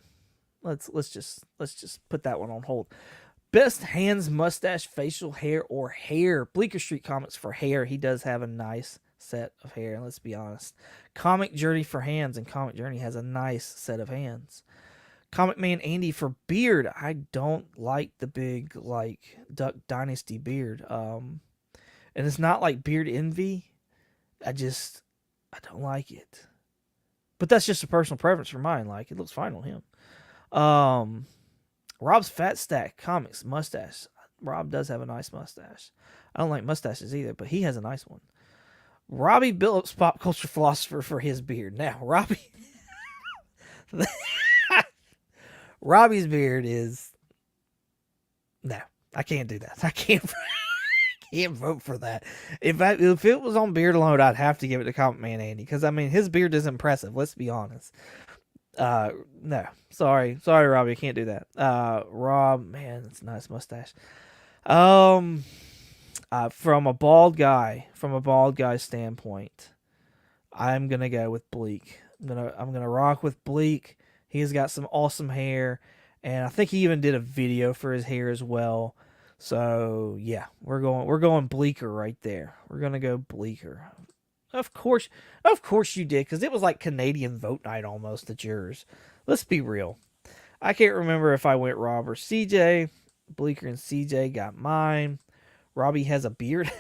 Let's just put that one on hold. Best hands, mustache, facial hair, or hair. Bleecker Street Comics for hair. He does have a nice set of hair, let's be honest. Comic Journey for hands, and Comic Journey has a nice set of hands. Comic Man Andy for beard. I don't like the big, like, Duck Dynasty beard. And it's not like beard envy. I don't like it. But that's just a personal preference for mine. Like, it looks fine on him. Rob's Fat Stack Comics mustache. Rob does have a nice mustache. I don't like mustaches either, but he has a nice one. Robbie Billups, Pop Culture Philosopher for his beard. Now, Robbie's beard is... No, I can't do that. I can't vote for that. If it was on beard alone, I'd have to give it to Comic Man Andy, because, his beard is impressive. Let's be honest. No, sorry, Robbie, I can't do that. Rob, man, that's a nice mustache. From a bald guy standpoint, I'm gonna go with Bleak. I'm gonna rock with Bleak. He's got some awesome hair, and I think he even did a video for his hair as well. So yeah, we're going Bleaker right there. We're gonna go Bleaker. Of course you did, because it was like Canadian vote night almost at yours. Let's be real. I can't remember if I went Rob or CJ. Bleaker and CJ got mine. Robbie has a beard.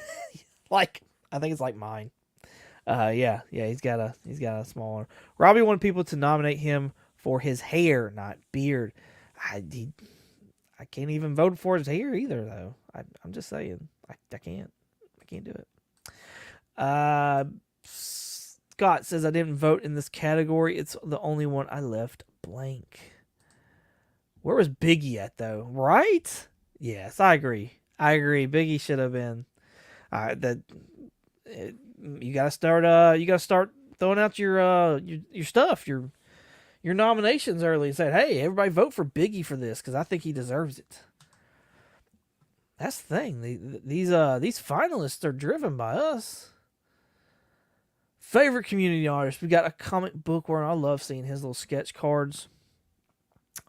I think it's like mine. Yeah, he's got a smaller. Robbie wanted people to nominate him for his hair, not beard. I can't even vote for his hair either, though. I'm just saying. I can't do it. Scott says I didn't vote in this category. It's the only one I left blank. Where was Biggie at, though? Right? Yes, I agree. Biggie should have been. You gotta start throwing out your stuff, your nominations early, and say, hey, everybody vote for Biggie for this, because I think he deserves it. That's the thing. These finalists are driven by us. Favorite community artist. We got a comic book where I love seeing his little sketch cards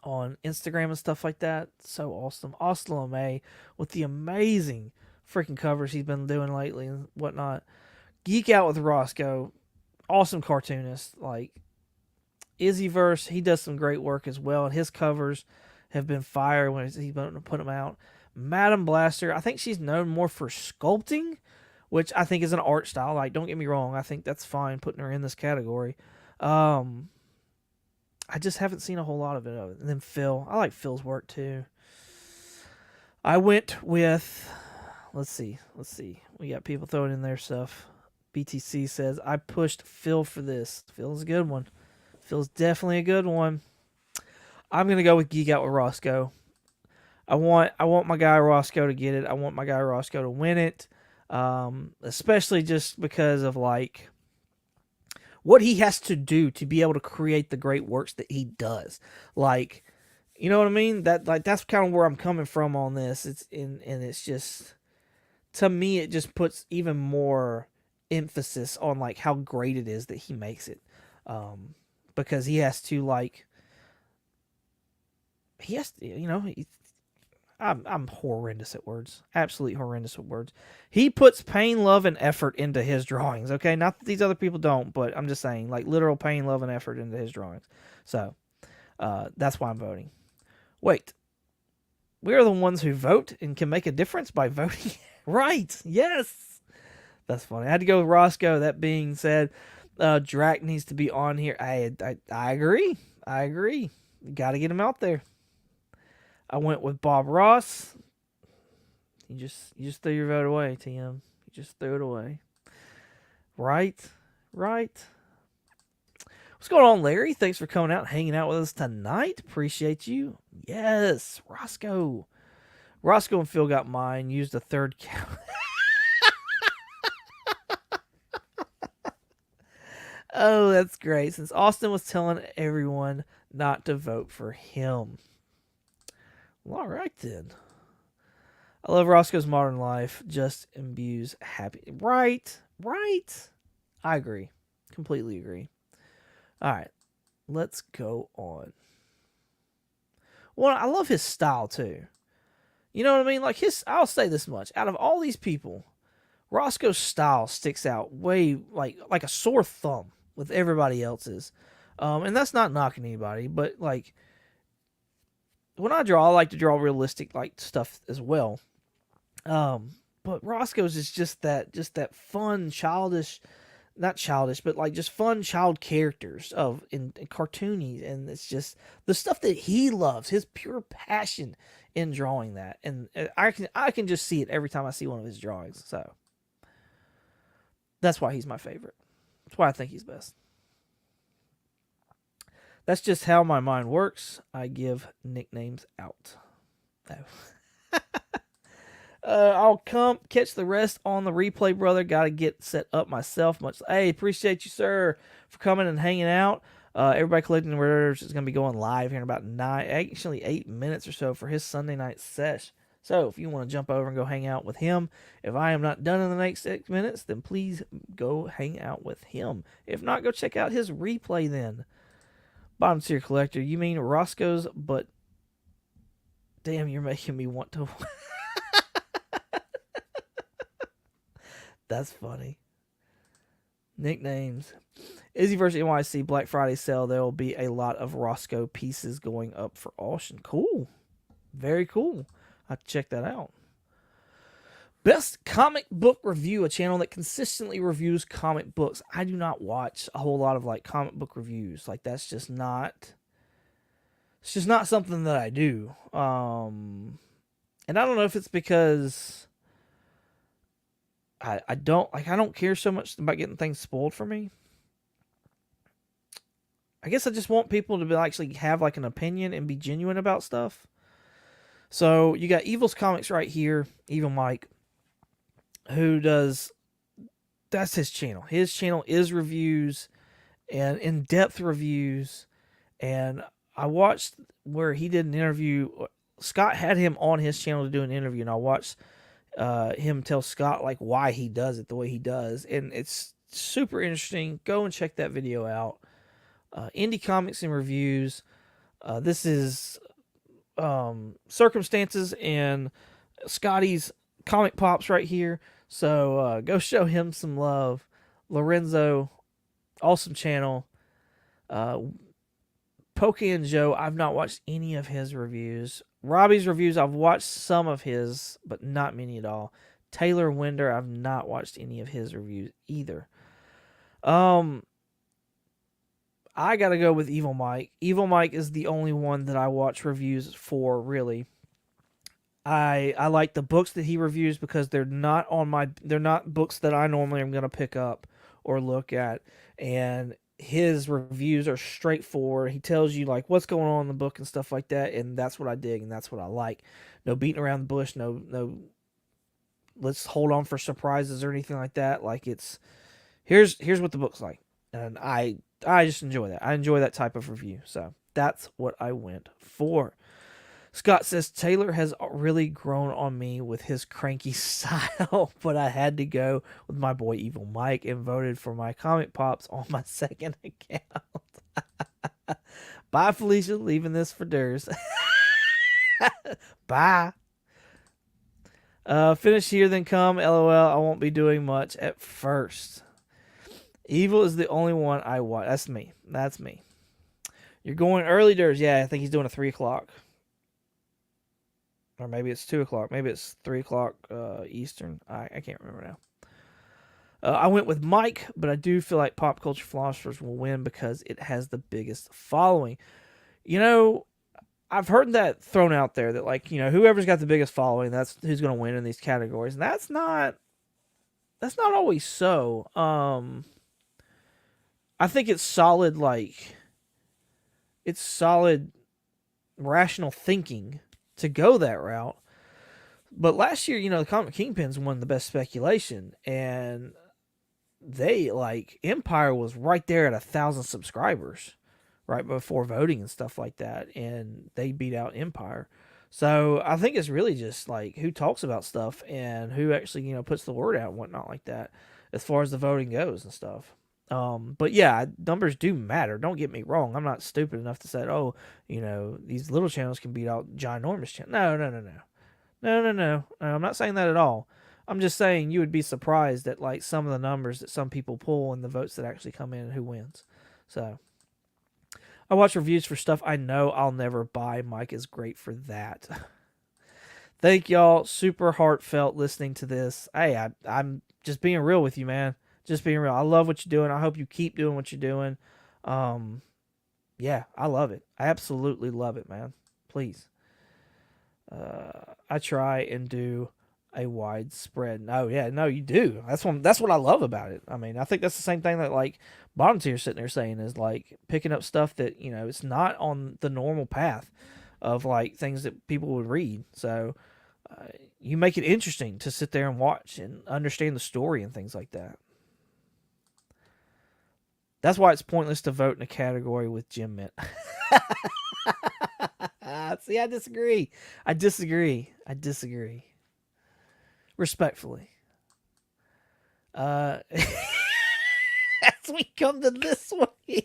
on Instagram and stuff like that. So awesome. Oslo May with the amazing freaking covers he's been doing lately and whatnot. Geek Out with Roscoe. Awesome cartoonist. Like Izzyverse, he does some great work as well. And his covers have been fire when he's been to put them out. Madam Blaster, I think she's known more for sculpting, which I think is an art style. Like, don't get me wrong, I think that's fine putting her in this category. I just haven't seen a whole lot of it. And then Phil, I like Phil's work too. I went with, let's see. We got people throwing in their stuff. BTC says, I pushed Phil for this. Phil's a good one. Phil's definitely a good one. I'm going to go with Geek Out with Roscoe. I want my guy Roscoe to get it. I want my guy Roscoe to win it. Especially just because of like what he has to do to be able to create the great works that he does. Like, you know what I mean? That's kind of where I'm coming from on this. It's just, to me, it just puts even more emphasis on like how great it is that he makes it. Because he has to like he has to, I'm horrendous at words. Absolutely horrendous at words. He puts pain, love, and effort into his drawings, okay? Not that these other people don't, but I'm just saying, like, literal pain, love, and effort into his drawings. So, that's why I'm voting. Wait. We are the ones who vote and can make a difference by voting. Right. Yes. That's funny. I had to go with Roscoe. That being said, Drac needs to be on here. I agree. I agree. Got to get him out there. I went with Bob Ross. You just threw your vote away, TM. You just threw it away. Right. What's going on, Larry? Thanks for coming out and hanging out with us tonight. Appreciate you. Yes, Roscoe. Roscoe and Phil got mine. Used a third count. Oh, that's great. Since Austin was telling everyone not to vote for him. Well, all right then. I love Roscoe's modern life. Just imbues happy. Right. I agree. Completely agree. All right. Let's go on. Well, I love his style too. You know what I mean? Like I'll say this much. Out of all these people, Roscoe's style sticks out way like a sore thumb with everybody else's. And that's not knocking anybody, but like when I draw, I like to draw realistic like stuff as well. But Roscoe's is just that fun, childish, not childish, but like just fun child characters in cartoony, and it's just the stuff that he loves, his pure passion in drawing that, and I can just see it every time I see one of his drawings. So that's why he's my favorite. That's why I think he's best. That's just how my mind works. I give nicknames out. Oh. I'll come catch the rest on the replay, brother. Got to get set up myself. Hey, appreciate you, sir, for coming and hanging out. Everybody collecting the orders is going to be going live here in about 8 minutes or so for his Sunday night sesh. So if you want to jump over and go hang out with him, if I am not done in the next 6 minutes, then please go hang out with him. If not, go check out his replay then. Bottom tier collector, you mean Roscoe's, but damn, you're making me want to. That's funny. Nicknames. Izzy vs. NYC Black Friday sale. There will be a lot of Roscoe pieces going up for auction. Cool. Very cool. I'll check that out. Best comic book review, a channel that consistently reviews comic books. I do not watch a whole lot of like comic book reviews. Like that's just not. It's just not something that I do. And I don't know if it's because I don't care so much about getting things spoiled for me. I guess I just want people to be actually have like an opinion and be genuine about stuff. So you got Evil's Comics right here, Evil Mike, who that's his channel. His channel is reviews and in-depth reviews. And I watched where he did an interview. Scott had him on his channel to do an interview, and I watched him tell Scott like why he does it the way he does, and it's super interesting. Go and check that video out. Indie Comics and Reviews. This is Circumstances and Scotty's Comic Pops right here. So go show him some love. Lorenzo, awesome channel. Poke and Joe, I've not watched any of his reviews. Robbie's reviews, I've watched some of his, but not many at all. Taylor Winder, I've not watched any of his reviews either. I gotta go with Evil Mike. Evil Mike is the only one that I watch reviews for, really. I like the books that he reviews because they're not books that I normally am gonna pick up or look at, and his reviews are straightforward. He tells you like what's going on in the book and stuff like that, and that's what I dig and that's what I like. No beating around the bush, no let's hold on for surprises or anything like that. Like it's here's what the book's like, and I just enjoy that. I enjoy that type of review, so that's what I went for. Scott says Taylor has really grown on me with his cranky style, but I had to go with my boy Evil Mike and voted for my Comic Pops on my second account. Bye, Felicia. Leaving this for Durs. Bye. Finish here, then come. LOL. I won't be doing much at first. Evil is the only one I watch. That's me. That's me. You're going early, Durs. Yeah, I think he's doing a 3 o'clock. Or maybe it's 2 o'clock. Maybe it's 3 o'clock Eastern. I can't remember now. I went with Mike, but I do feel like Pop Culture Philosophers will win because it has the biggest following. You know, I've heard that thrown out there that, like, you know, whoever's got the biggest following, that's who's going to win in these categories. And that's not always so. I think it's solid, like, it's solid rational thinking to go that route. But last year, you know, the Comic Kingpins won the best speculation, and they, like, Empire was right there at 1,000 subscribers right before voting and stuff like that, and they beat out Empire. So I think it's really just like who talks about stuff and who actually, you know, puts the word out and whatnot like that as far as the voting goes and stuff. But yeah, numbers do matter. Don't get me wrong. I'm not stupid enough to say, oh, you know, these little channels can beat out ginormous channels. No. I'm not saying that at all. I'm just saying you would be surprised at, like, some of the numbers that some people pull and the votes that actually come in and who wins. So I watch reviews for stuff I know I'll never buy. Mike is great for that. Thank y'all. Super heartfelt listening to this. Hey, I'm just being real with you, man. Just being real. I love what you're doing. I hope you keep doing what you're doing. Yeah, I love it. I absolutely love it, man. Please. I try and do a widespread. No, yeah, no, you do. That's what I love about it. I mean, I think that's the same thing that, like, Bottom Tier sitting there saying is, like, picking up stuff that, you know, it's not on the normal path of, like, things that people would read. So you make it interesting to sit there and watch and understand the story and things like that. That's why it's pointless to vote in a category with Jim Mint. See, I disagree. Respectfully. As we come to this one here.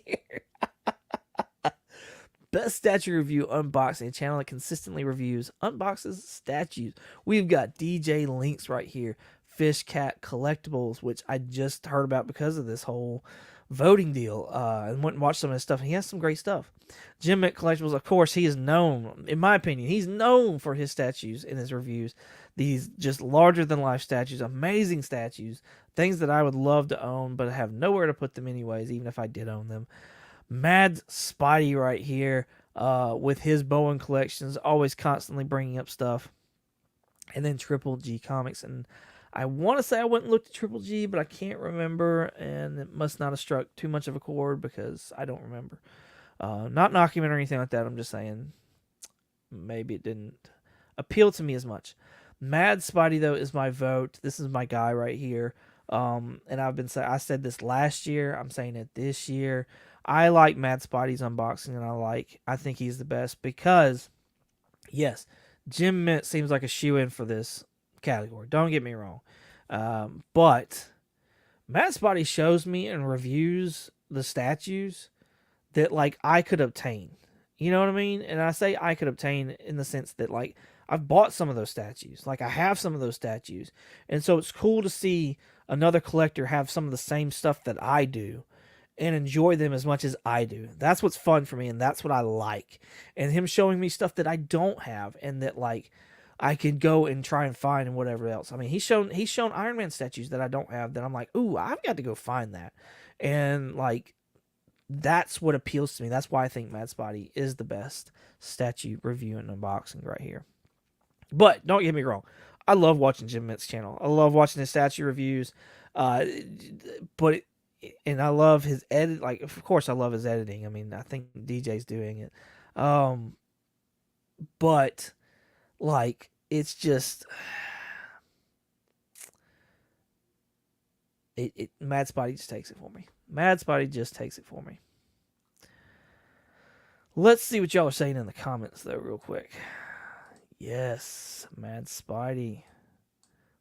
Best statue review unboxing, a channel that consistently reviews, unboxes statues. We've got DJ Links right here. Fish Cat Collectibles, which I just heard about because of this whole voting deal, and went and watched some of his stuff, and he has some great stuff. Jim Mint Collectibles, of course, he is known, in my opinion, he's known for his statues in his reviews. These just larger-than-life statues, amazing statues, things that I would love to own, but have nowhere to put them anyways, even if I did own them. Mad Spidey right here, with his Bowen collections, always constantly bringing up stuff. And then Triple G Comics, and I want to say I went and looked at Triple G, but I can't remember, and it must not have struck too much of a chord because I don't remember. Not knocking him or anything like that. I'm just saying maybe it didn't appeal to me as much. Mad Spidey, though, is my vote. This is my guy right here. And I said this last year. I'm saying it this year. I like Mad Spidey's unboxing, and I think he's the best because, yes, Jim Mint seems like a shoe-in for this category. Don't get me wrong. But Mad Spidey shows me and reviews the statues that, like, I could obtain. You know what I mean? And I say I could obtain in the sense that, like, I've bought some of those statues. Like, I have some of those statues. And so it's cool to see another collector have some of the same stuff that I do and enjoy them as much as I do. That's what's fun for me, and that's what I like. And him showing me stuff that I don't have and that, like, I can go and try and find and whatever else. I mean, he's shown Iron Man statues that I don't have that I'm like, ooh, I've got to go find that. And, like, that's what appeals to me. That's why I think Mad Spidey is the best statue review and unboxing right here. But don't get me wrong. I love watching Jim Mint's channel. I love watching his statue reviews. And I love his edit. Like, of course, I love his editing. I mean, I think DJ's doing it. But, like, it's just Mad Spidey just takes it for me. Mad Spidey just takes it for me. Let's see what y'all are saying in the comments, though, real quick. Yes, Mad Spidey.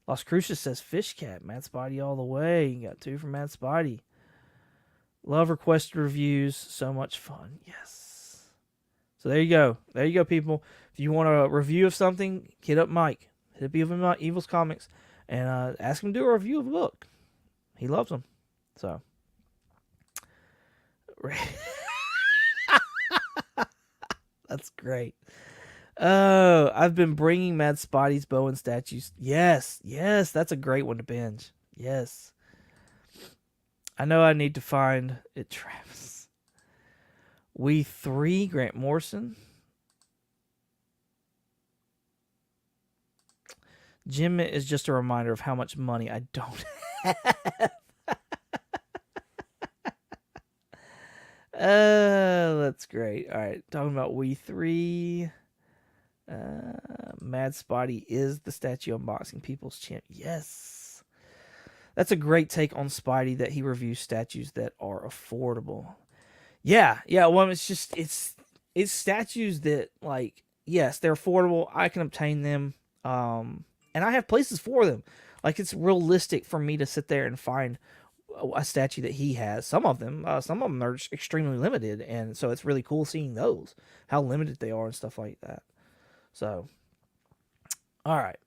Las Cruces says Fish Cat. Mad Spidey all the way. You got 2 from Mad Spidey. Love requested reviews. So much fun. Yes. So there you go. There you go, people. If you want a review of something, hit up Mike. Hit up Evil's Comics and ask him to do a review of a book. He loves them. So. That's great. Oh, I've been bringing Mad Spidey's bow and statues. Yes, that's a great one to binge. Yes. I know I need to find it, Travis. We 3, Grant Morrison. Jim is just a reminder of how much money I don't have. That's great. All right, talking about We 3. Mad Spotty is the statue unboxing people's champ. Yes. That's a great take on Spidey, that he reviews statues that are affordable. Yeah. Well, it's statues that, like, yes, they're affordable. I can obtain them. And I have places for them. Like, it's realistic for me to sit there and find a statue that he has. Some of them are extremely limited, and so it's really cool seeing those, how limited they are and stuff like that. So, all right.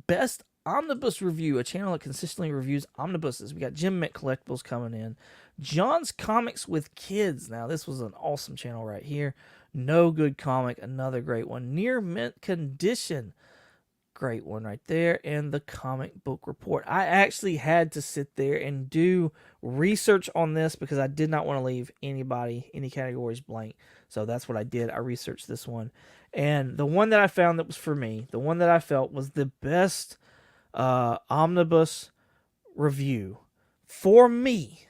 Best Omnibus Review, a channel that consistently reviews omnibuses. We got Jim Mick Collectibles coming in. John's Comics with Kids. Now, this was an awesome channel right here. No Good Comic, another great one. Near Mint Condition, great one right there. And the Comic Book Report. I actually had to sit there and do research on this because I did not want to leave any categories blank. So that's what I did. I researched this one. And the one that I found that was for me, the one that I felt was the best omnibus review for me,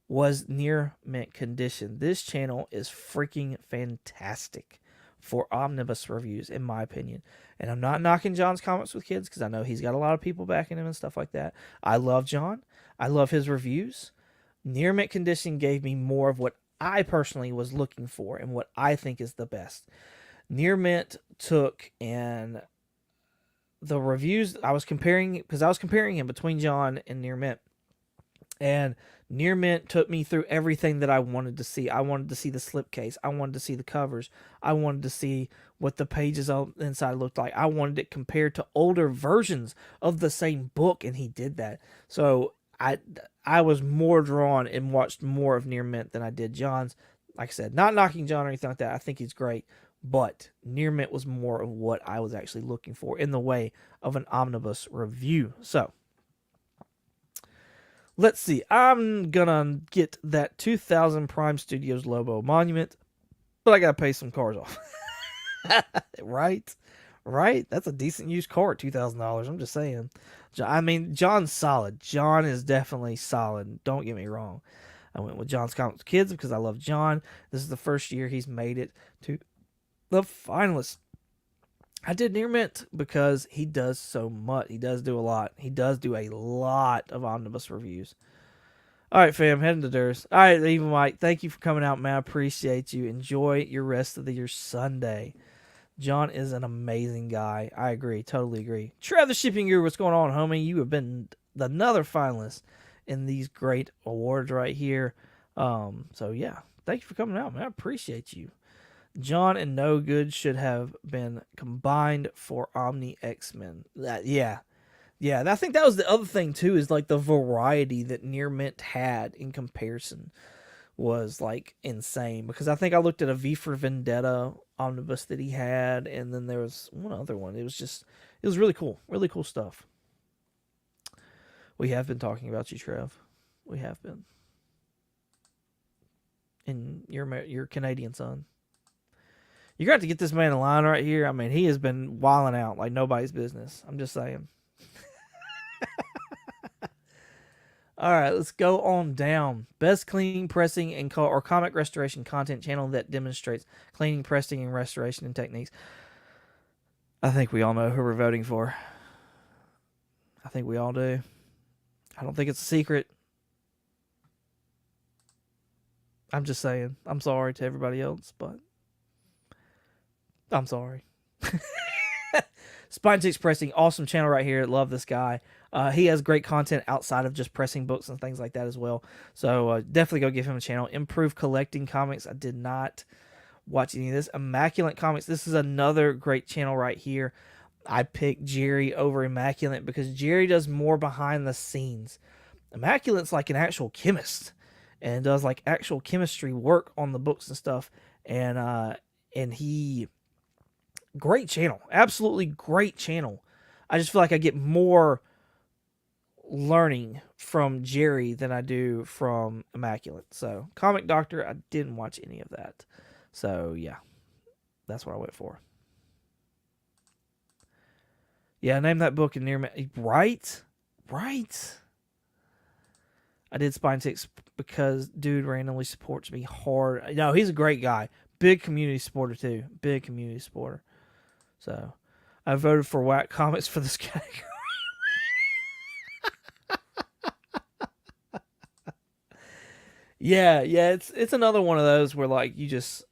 was Near Mint Condition. This channel is freaking fantastic for omnibus reviews, in my opinion. And I'm not knocking John's Comics with Kids, because I know he's got a lot of people backing him and stuff like that. I love John. I love his reviews. Near Mint Condition gave me more of what I personally was looking for and what I think is the best. Near Mint took, and the reviews I was comparing, because I was comparing him between John and Near Mint. And Near Mint took me through everything that I wanted to see. I wanted to see the slipcase. I wanted to see the covers. I wanted to see what the pages inside looked like. I wanted it compared to older versions of the same book, and he did that. So I was more drawn and watched more of Near Mint than I did John's. Like I said, not knocking John or anything like that. I think he's great. But Near Mint was more of what I was actually looking for in the way of an omnibus review. So, let's see. I'm going to get that 2000 Prime Studios Lobo Monument, but I got to pay some cars off. Right? That's a decent used car at $2,000. I'm just saying. I mean, John's solid. John is definitely solid. Don't get me wrong. I went with John's Comics Kids because I love John. This is the first year he's made it to the finalists. I did Near Mint because he does so much. He does do a lot. He does do a lot of omnibus reviews. All right, fam, heading to Durs. All right, Evil Mike, thank you for coming out, man. I appreciate you. Enjoy your rest of your Sunday. John is an amazing guy. I agree. Totally agree. Trev the Shipping Guru, what's going on, homie? You have been another finalist in these great awards right here. So, yeah, thank you for coming out, man. I appreciate you. John and No Good should have been combined for Omni X-Men. Yeah. I think that was the other thing, too, is like the variety that Near Mint had in comparison was like insane. Because I think I looked at a V for Vendetta omnibus that he had, and then there was one other one. It was really cool. Really cool stuff. We have been talking about you, Trev. We have been. And your Canadian son. You're going to have to get this man in line right here. I mean, he has been wilding out like nobody's business. I'm just saying. All right, let's go on down. Best cleaning, pressing, and or comic restoration content channel that demonstrates cleaning, pressing, and restoration and techniques. I think we all know who we're voting for. I think we all do. I don't think it's a secret. I'm just saying. I'm sorry to everybody else, but I'm sorry. Spine Ticks Pressing, awesome channel right here. Love this guy. He has great content outside of just pressing books and things like that as well. So definitely go give him a channel. Improve Collecting Comics. I did not watch any of this. Immaculate Comics. This is another great channel right here. I picked Jerry over Immaculate because Jerry does more behind the scenes. Immaculate's like an actual chemist and does like actual chemistry work on the books and stuff. And he, great channel, absolutely great channel. I just feel like I get more learning from Jerry than I do from Immaculate. So Comic Doctor, I didn't watch any of that. So yeah, that's what I went for. Yeah, name that book in near me. Right. I did Spine Ticks because dude randomly supports me hard. No, he's a great guy. Big community supporter too. Big community supporter. So I voted for Whack Comics for this category. Yeah, it's another one of those where like you just,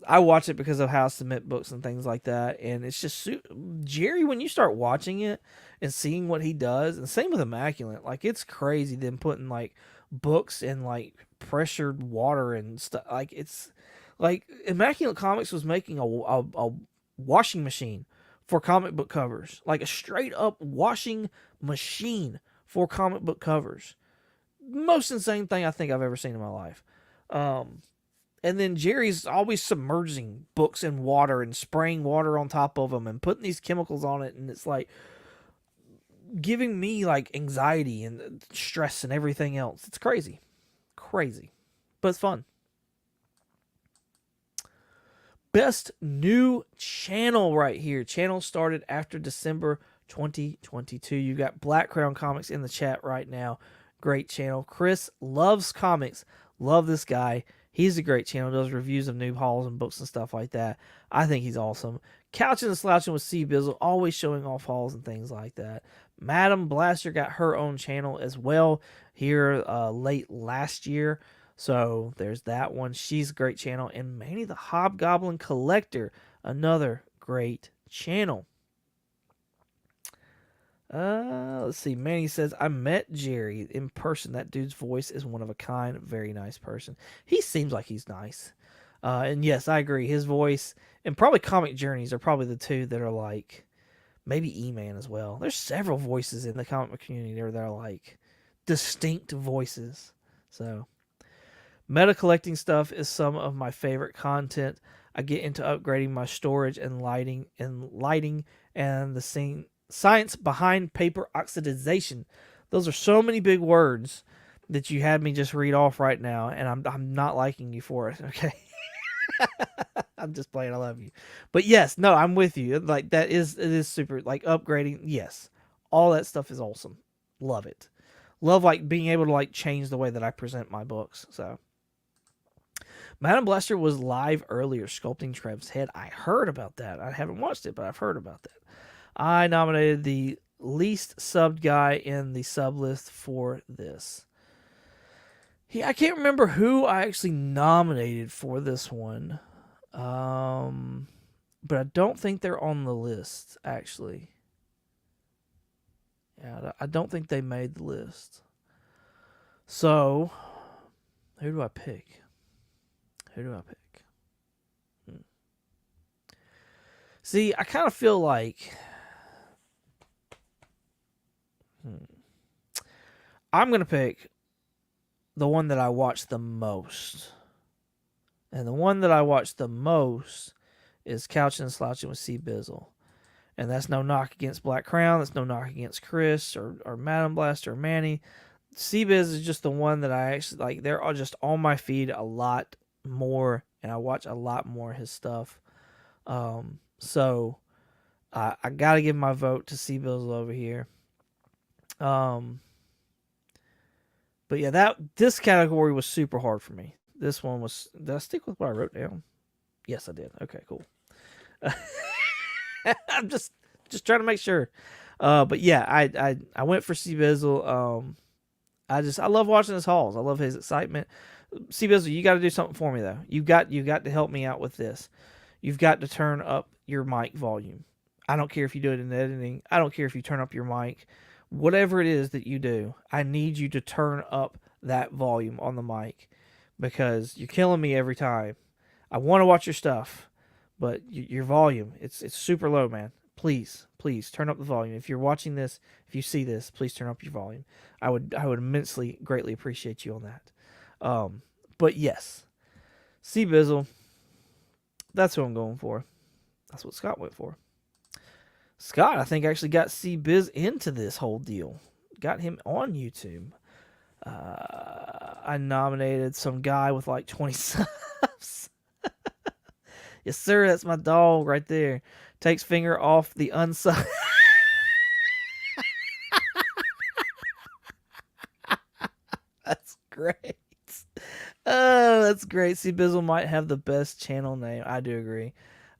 I watch it because of how I submit books and things like that, and it's just Jerry, when you start watching it and seeing what he does, and same with Immaculate, like it's crazy them putting like books in like pressured water and stuff. Like it's like Immaculate Comics was making a washing machine for comic book covers, like a straight up washing machine for comic book covers. Most insane thing I think I've ever seen in my life. And then Jerry's always submerging books in water and spraying water on top of them and putting these chemicals on it, and it's like giving me like anxiety and stress and everything else. It's crazy, but it's fun. Best new channel right here. Channel started after December 2022. You got Black Crown Comics in the chat right now. Great channel. Chris loves comics. Love this guy. He's a great channel. Does reviews of new hauls and books and stuff like that. I think he's awesome. Couching and Slouching with C Bizzle, always showing off hauls and things like that. Madam Blaster got her own channel as well here late last year. So there's that one. She's a great channel. And Manny the Hobgoblin Collector, another great channel. Let's see. Manny says, I met Jerry in person. That dude's voice is one of a kind. Very nice person. He seems like he's nice. And yes, I agree. His voice and probably Comic Journeys are probably the two that are like, maybe E-Man as well. There's several voices in the comic book community there that are like distinct voices. So meta collecting stuff is some of my favorite content. I get into upgrading my storage and lighting and the science behind paper oxidization. Those are so many big words that you had me just read off right now, and I'm not liking you for it. Okay. I'm just playing. I love you, but yes, no, I'm with you. Like it is super. Like upgrading, yes, all that stuff is awesome. Love it. Love like being able to like change the way that I present my books. So, Madam Blaster was live earlier sculpting Trev's head. I heard about that. I haven't watched it, but I've heard about that. I nominated the least subbed guy in the sub list for this. I can't remember who I actually nominated for this one. But I don't think they're on the list, actually. Yeah, I don't think they made the list. So, who do I pick? See, I kind of feel like I'm going to pick the one that I watched the most. And the one that I watched the most is Couching and Slouching with C Bizzle. And that's no knock against Black Crown. That's no knock against Chris or Madam Blaster or Manny. C Biz is just the one that I actually like. They're all just on my feed a lot more, and I watch a lot more of his stuff. So I got to give my vote to C Bizzle over here. But yeah, this category was super hard for me. This one was. Did I stick with what I wrote down? Yes, I did. Okay, cool. I'm just trying to make sure. But yeah, I went for C Bizzle. I love watching his hauls. I love his excitement. C Bizzle, you got to do something for me though. You got to help me out with this. You've got to turn up your mic volume. I don't care if you do it in editing. I don't care if you turn up your mic. Whatever it is that you do, I need you to turn up that volume on the mic because you're killing me every time. I want to watch your stuff, but your volume, it's super low, man. Please, please turn up the volume. If you're watching this, if you see this, please turn up your volume. I would immensely, greatly appreciate you on that. But yes, C Bizzle, that's who I'm going for. That's what Scott went for. Scott, I think, actually got C Biz into this whole deal. Got him on YouTube. I nominated some guy with like 20 subs. Yes, sir, that's my dog right there. Takes finger off the unsub. That's great. Oh, that's great. C Bizzle might have the best channel name. I do agree.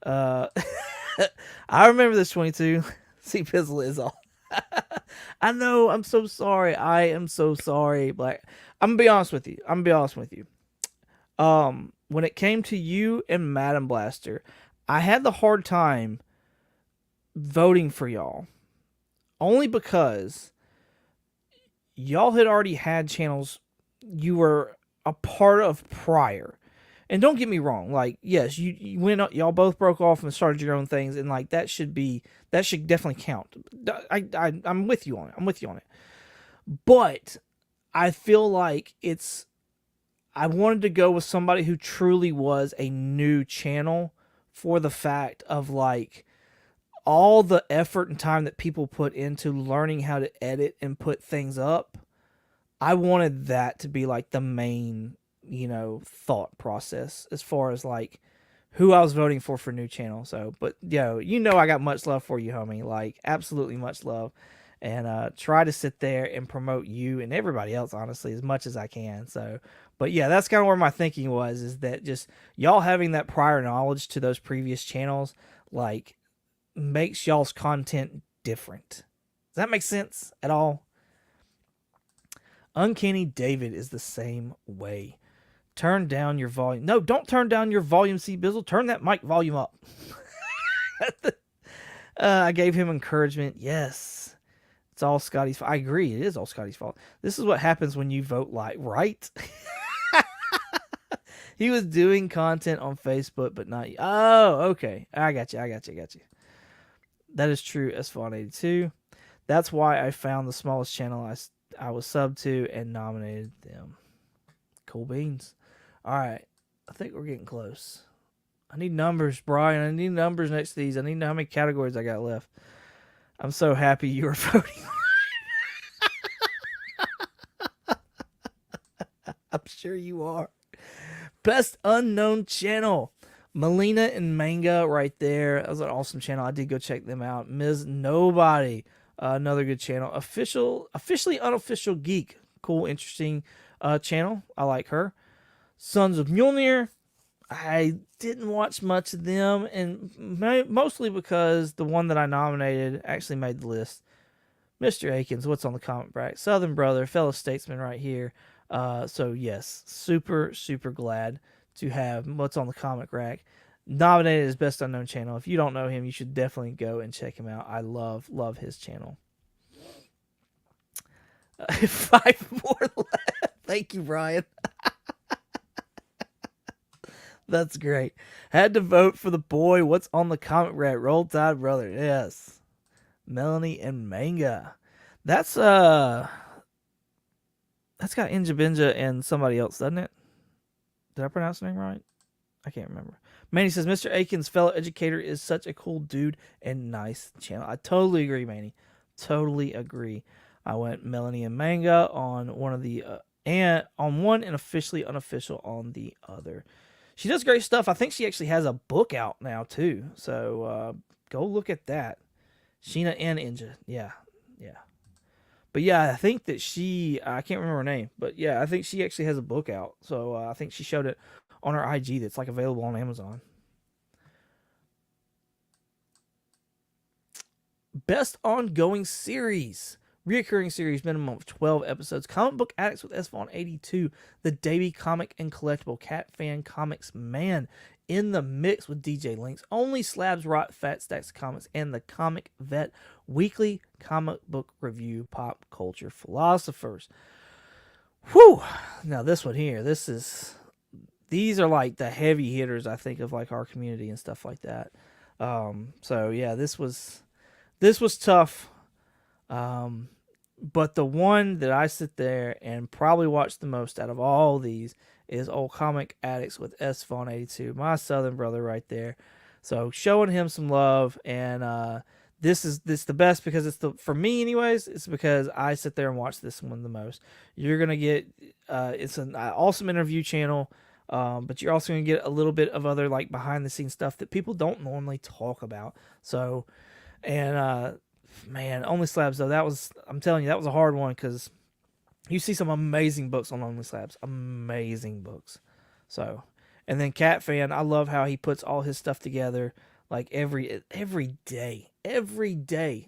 I remember this 22. C Bizzle is all. I know. I'm so sorry. I am so sorry. Like, I'm gonna be honest with you. When it came to you and Madam Blaster, I had the hard time voting for y'all. Only because y'all had already had channels you were a part of prior. And don't get me wrong, like, yes, you went up, y'all both broke off and started your own things, and like that should definitely count. I'm with you on it. But I feel like I wanted to go with somebody who truly was a new channel for the fact of like all the effort and time that people put into learning how to edit and put things up. I wanted that to be like the main, thought process as far as like who I was voting for new channel. So, but I got much love for you, homie. Like, absolutely much love. And try to sit there and promote you and everybody else, honestly, as much as I can. So, but yeah, that's kind of where my thinking was, is that just y'all having that prior knowledge to those previous channels, like, makes y'all's content different. Does that make sense at all? Uncanny David is the same way. Turn down your volume. No, don't turn down your volume, C Bizzle. Turn that mic volume up. I gave him encouragement. Yes. It's all Scotty's fault. I agree. It is all Scotty's fault. This is what happens when you vote like, right? He was doing content on Facebook, but not you. Oh, okay. I got you. That is true, S-Fawn82. That's why I found the smallest channel I was subbed to and nominated them. Cool beans. All right. I think we're getting close. I need numbers, Brian. I need numbers next to these. I need to know how many categories I got left. I'm so happy you are voting. I'm sure you are. Best unknown channel. Melina and Manga right there. That was an awesome channel. I did go check them out. Ms. Nobody. Another good channel. Officially Unofficial Geek. Cool, interesting channel. I like her. Sons of Mjolnir. I didn't watch much of them, and mostly because the one that I nominated actually made the list. Mr. Akins, what's on the comment bracket? Southern Brother, fellow statesman right here. So yes, super, super glad to have what's on the comment rack nominated as Best Unknown Channel. If you don't know him, you should definitely go and check him out. I love his channel. 5 more left. Thank you, Brian. That's great. Had to vote for the boy. What's on the comment rack? Roll Tide Brother. Yes. Melanie and Manga. That's got Inja Benja and somebody else, doesn't it? Did I pronounce the name right? I can't remember. Manny says, Mr. Akins, fellow educator, is such a cool dude and nice channel. I totally agree, Manny. Totally agree. I went Melanie and Manga on one of the and on one and officially unofficial on the other. She does great stuff. I think she actually has a book out now too. So go look at that. Sheena and Inja. Yeah. But yeah, I think that I can't remember her name, but yeah, I think she actually has a book out. So I think she showed it on her IG that's like available on Amazon. Best ongoing series. Reoccurring series, minimum of 12 episodes. Comic Book Addicts with S. Vaughn 82. The Daily Comic and Collectible Cat Fan Comics Man in the mix with DJ Links. Only Slabs Rot Fat Stacks Comics. And the Comic Vet Weekly Comic Book Review Pop Culture Philosophers. Whew. Now this one here, these are like the heavy hitters, I think, of like our community and stuff like that. So yeah, this was tough. But the one that I sit there and probably watch the most out of all these is Old Comic Addicts with S. Vaughn 82, my southern brother right there. So showing him some love, and this the best because for me anyways, it's because I sit there and watch this one the most. You're gonna get it's an awesome interview channel, but you're also gonna get a little bit of other like behind the scenes stuff that people don't normally talk about. So, and man, Only Slabs though, I'm telling you, that was a hard one because you see some amazing books on Only Slabs, amazing books. So, and then Cat Fan, I love how he puts all his stuff together like every day,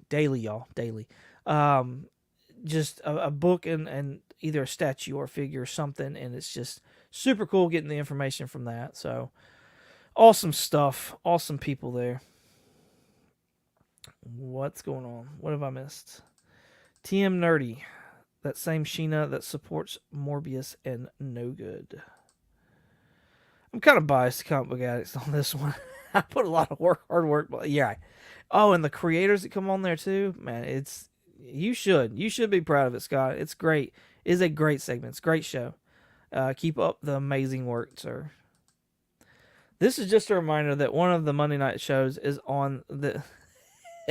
daily, y'all, daily. Just a book and either a statue or a figure or something, and it's just super cool getting the information from that. So, awesome stuff, awesome people there. What's going on? What have I missed? TM Nerdy. That same Sheena that supports Morbius and No Good. I'm kind of biased to Comic Book Addicts on this one. I put a lot of hard work, but yeah. Oh, and the creators that come on there too, man. You should be proud of it, Scott. It's great. It's a great segment. It's a great show. Keep up the amazing work, sir. This is just a reminder that one of the Monday night shows is on the.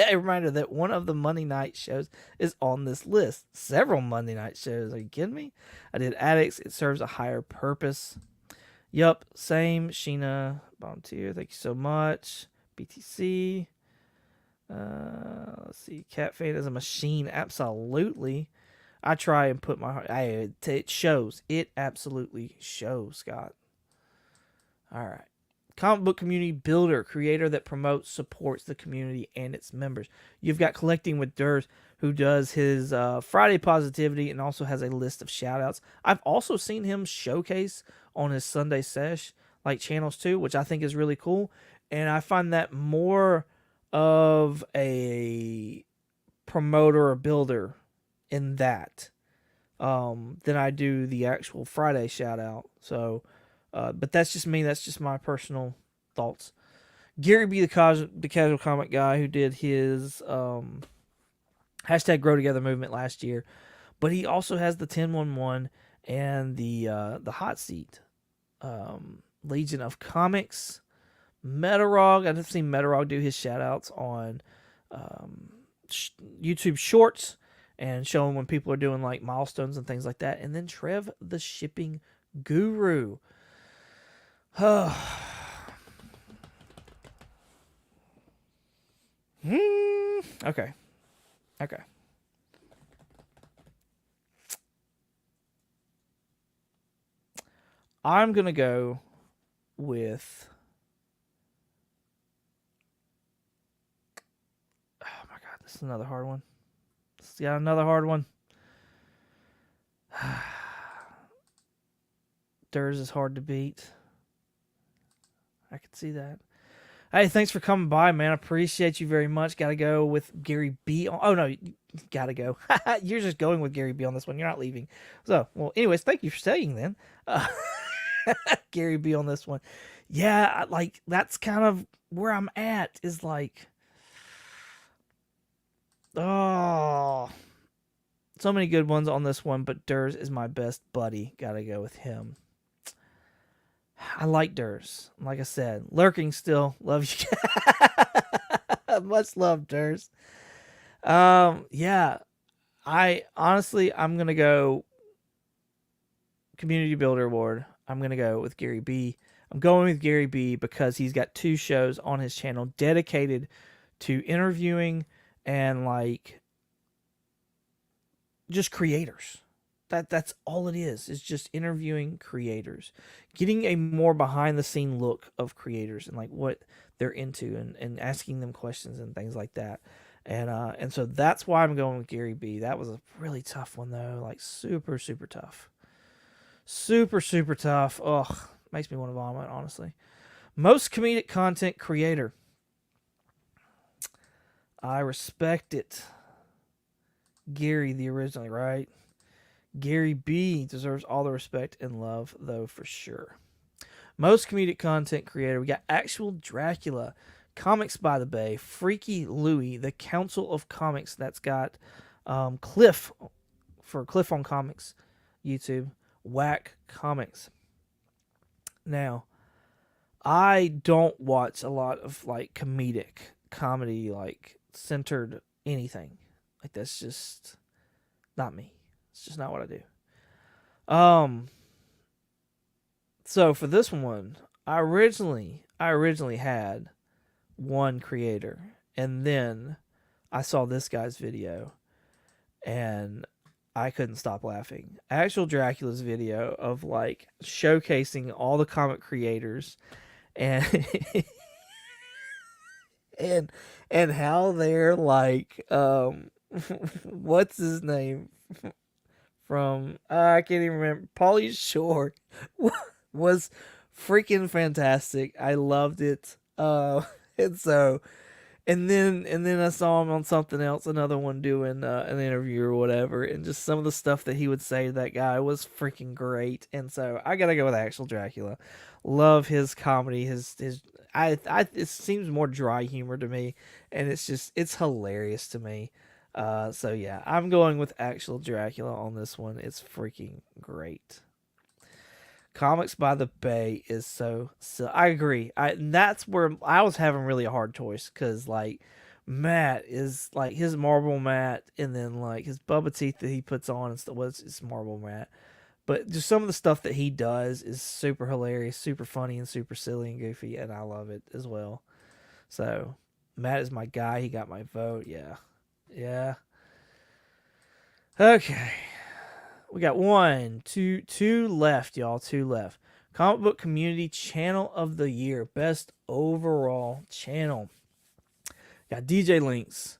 A reminder that one of the Monday night shows is on this list. Several Monday night shows. Are you kidding me? I did Addicts. It serves a higher purpose. Yup. Same. Sheena. Volunteer. Thank you so much. BTC. Let's see. Cat Fan is a machine. Absolutely. I try and put my heart. It shows. It absolutely shows, Scott. All right. Comic book community builder, creator that promotes, supports the community and its members. You've got Collecting with Durs, who does his Friday Positivity and also has a list of shout-outs. I've also seen him showcase on his Sunday sesh, like channels too, which I think is really cool. And I find that more of a promoter or builder in that than I do the actual Friday shout-out. So... but that's just me. That's just my personal thoughts. Gary B, the casual comic guy who did his hashtag Grow Together movement last year, but he also has the 1011 and the hot seat. Legion of Comics, Metarog. I've seen Metarog do his shout outs on YouTube Shorts and showing when people are doing like milestones and things like that. And then Trev, the shipping guru. Okay. I'm going to go with... Oh my God, this is another hard one. This has got another hard one. Durs is hard to beat. I can see that. Hey, thanks for coming by, man. I appreciate you very much. Got to go with Gary B. Oh, no, got to go. You're just going with Gary B on this one. You're not leaving. So, well, anyways, thank you for staying then. Gary B on this one. Yeah, like, that's kind of where I'm at is like, oh, so many good ones on this one, but Durs is my best buddy. Got to go with him. I like Durs. Like I said, lurking still. Love you. Much love, Durs. Yeah. I'm going to go Community Builder Award. I'm going to go with Gary B. I'm going with Gary B because he's got 2 shows on his channel dedicated to interviewing and like just creators. That's all it is just interviewing creators, getting a more behind the scene look of creators and like what they're into and asking them questions and things like that. And so that's why I'm going with Gary B. That was a really tough one though, like super super tough, super super tough. Ugh, makes me want to vomit honestly. Most comedic content creator. I respect it. Gary the originally, right? Gary B deserves all the respect and love though for sure. Most comedic content creator. We got Actual Dracula, Comics by the Bay, Freaky Louie, The Council of Comics. That's got Cliff for Cliff on Comics, YouTube, Whack Comics. Now, I don't watch a lot of like comedy, like centered anything. Like that's just not me. It's just not what I do. So for this one, I originally had one creator, and then I saw this guy's video, and I couldn't stop laughing. Actual Dracula's video of like showcasing all the comic creators and and how they're like what's his name from I can't even remember. Pauly Shore was freaking fantastic. I loved it. And so and then I saw him on something else, another one doing an interview or whatever, and just some of the stuff that he would say to that guy was freaking great. And so I gotta go with Actual Dracula. Love his comedy. His it seems more dry humor to me, and it's hilarious to me. So yeah, I'm going with Actual Dracula on this one. It's freaking great. Comics by the Bay is so I agree. And that's where I was having really a hard choice because like Matt is like his marble Matt, and then like his Bubba teeth that he puts on and stuff. It's marble Matt, but just some of the stuff that he does is super hilarious, super funny, and super silly and goofy, and I love it as well. So Matt is my guy. He got my vote. Yeah, yeah. Okay. We got two left, y'all. Two left. Comic Book Community Channel of the Year. Best overall channel. Got DJ Links,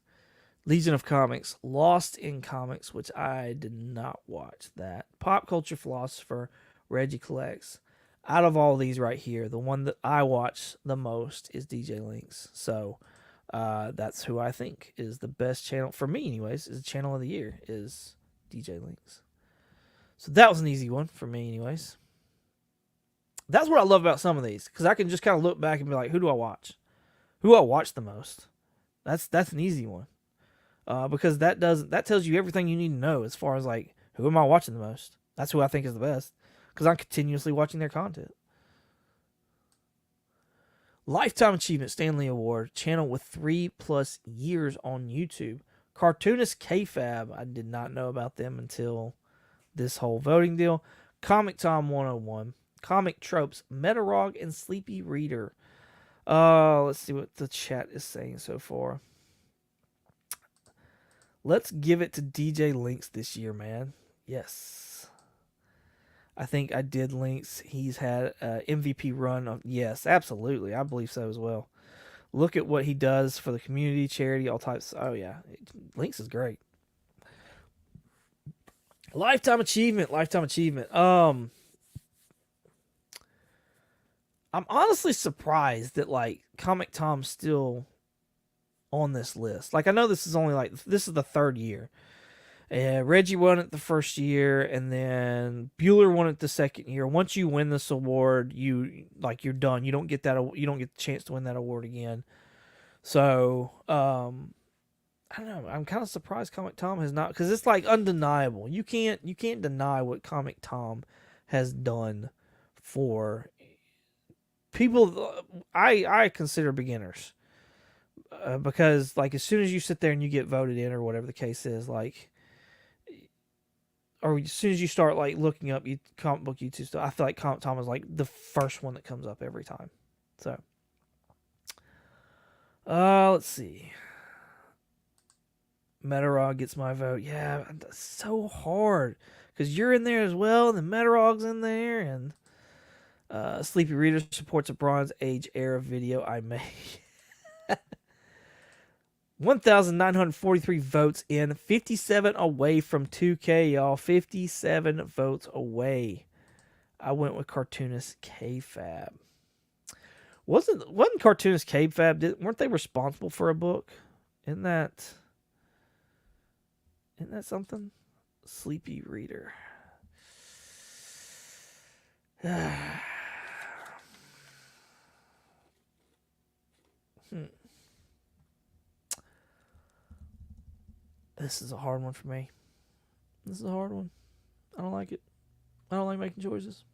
Legion of Comics, Lost in Comics, which I did not watch that. Pop Culture Philosopher, Reggie Collects. Out of all these right here, the one that I watch the most is DJ Links. So that's who I think is the best channel, for me anyways, is the channel of the year, is DJ Links. So that was an easy one for me anyways. That's what I love about some of these, because I can just kind of look back and be like, who do I watch? Who do I watch the most? That's an easy one. Because that tells you everything you need to know as far as like, who am I watching the most? That's who I think is the best, because I'm continuously watching their content. Lifetime Achievement Stanley Award, channel with 3+ years on YouTube. Cartoonist KFab, I did not know about them until this whole voting deal. Comic Tom 101, Comic Tropes, Metarog, and Sleepy Reader. Let's see what the chat is saying so far. Let's give it to DJ Links this year, man. Yes. I think I did Links. He's had an MVP run of, yes, absolutely. I believe so as well. Look at what he does for the community, charity, all types. Oh yeah, Links is great. Lifetime achievement. I'm honestly surprised that like Comic Tom's still on this list. Like I know this is the third year. Reggie won it the first year, and then Bueller won it the second year. Once you win this award, you're done. You don't get the chance to win that award again. So I don't know. I'm kind of surprised Comic Tom has not, because it's like undeniable. You can't deny what Comic Tom has done for people. I consider beginners, because like as soon as you sit there and you get voted in or whatever the case is, like, or as soon as you start like looking up comic book YouTube stuff, I feel like Comic Tom is like the first one that comes up every time. So, let's see. Metarog gets my vote. Yeah, it's so hard because you're in there as well, and then Metarog's in there, and Sleepy Reader supports a Bronze Age era video I made. 1,943 votes in, 57 away from 2K, y'all. 57 votes away. I went with cartoonist K-Fab. Wasn't cartoonist K-Fab? Weren't they responsible for a book? Isn't that something? Sleepy Reader. This is a hard one for me. This is a hard one. I don't like it. I don't like making choices.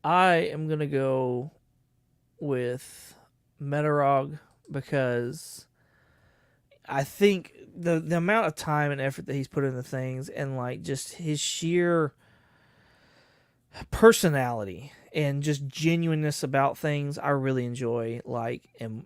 I am going to go with Metarog because I think the amount of time and effort that he's put into things and like just his sheer personality and just genuineness about things I really enjoy, like, and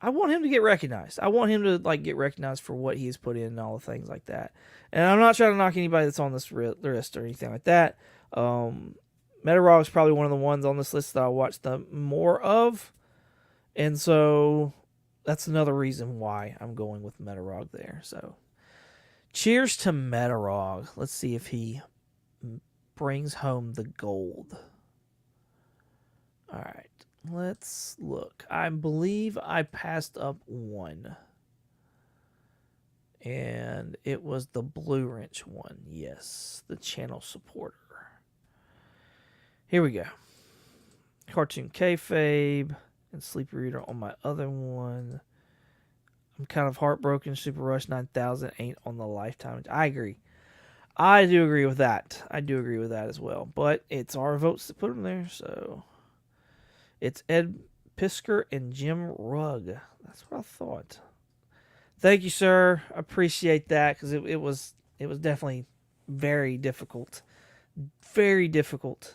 I want him to get recognized. I want him to like get recognized for what he's put in and all the things like that. And I'm not trying to knock anybody that's on this list or anything like that. Metarog is probably one of the ones on this list that I watch the more of, and so that's another reason why I'm going with Metarog there. So, cheers to Metarog. Let's see if he brings home the gold. All right, let's look. I believe I passed up one, and it was the Blue Wrench one. Yes, the channel supporter. Here we go. Cartoon Kayfabe and Sleepy Reader on my other one. I'm kind of heartbroken. Super Rush 9000 ain't on the Lifetime. I agree. I do agree with that. I do agree with that as well. But it's our votes that put them there, so it's Ed Pisker and Jim Rugg. That's what I thought. Thank you, sir. I appreciate that because it was definitely very difficult. Very difficult.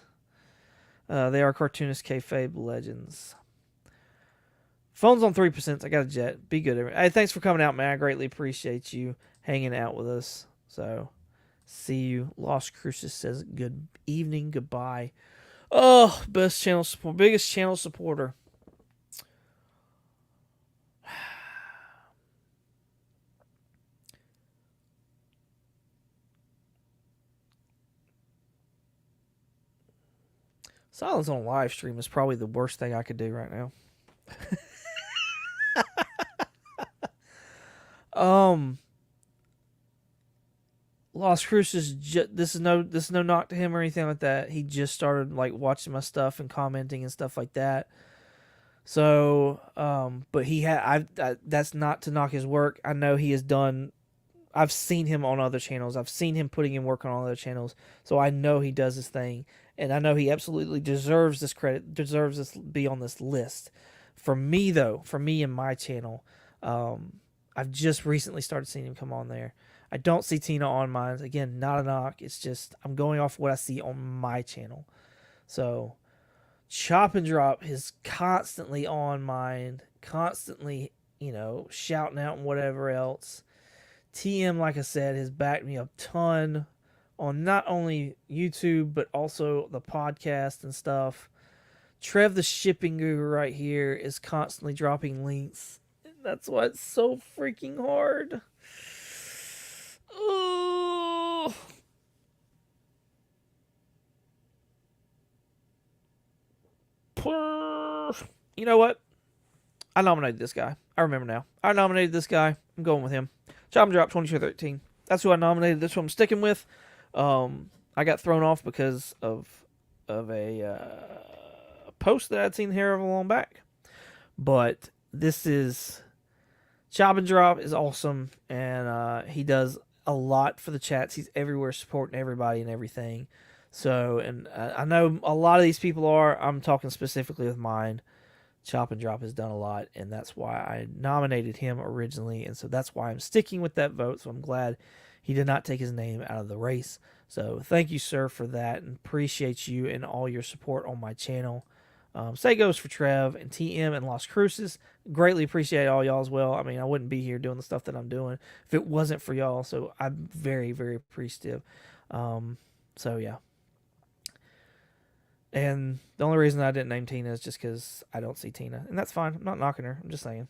They are cartoonist kayfabe legends. Phone's on 3%. I got a jet. Be good. Hey, thanks for coming out, man. I greatly appreciate you hanging out with us. So, see you. Lost Crucis says good evening, goodbye. Oh, best channel support, biggest channel supporter. Silence on live stream is probably the worst thing I could do right now. Lost Crucis. This is no knock to him or anything like that. He just started like watching my stuff and commenting and stuff like that. So, but he had that's not to knock his work. I know he has done. I've seen him on other channels. I've seen him putting in work on other channels. So I know he does his thing, and I know he absolutely deserves this credit. Deserves this be on this list. For me though, for me and my channel, I've just recently started seeing him come on there. I don't see Tina on mine. Again, not a knock. It's just I'm going off what I see on my channel. So Chop and Drop is constantly on mine, constantly, shouting out and whatever else. TM, like I said, has backed me a ton on not only YouTube, but also the podcast and stuff. Trev, the shipping guru right here, is constantly dropping links. That's why it's so freaking hard. Oh. You know what? I nominated this guy. I remember now. I nominated this guy. I'm going with him. Chop and Drop 2213. That's who I nominated. That's who I'm sticking with. I got thrown off because of a post that I'd seen here a long back. But this is Chop and Drop is awesome, and he does a lot for the chats. He's everywhere supporting everybody and everything. So, and I know a lot of these people are. I'm talking specifically with mine. Chop and Drop has done a lot, and that's why I nominated him originally, and so that's why I'm sticking with that vote. So I'm glad he did not take his name out of the race. So thank you, sir, for that, and appreciate you and all your support on my channel. Say goes for Trev and TM and Lost Crucis. Greatly appreciate all y'all as well. I mean, I wouldn't be here doing the stuff that I'm doing if it wasn't for y'all. So I'm very, very appreciative. So yeah. And the only reason I didn't name Tina is just because I don't see Tina. And that's fine. I'm not knocking her. I'm just saying.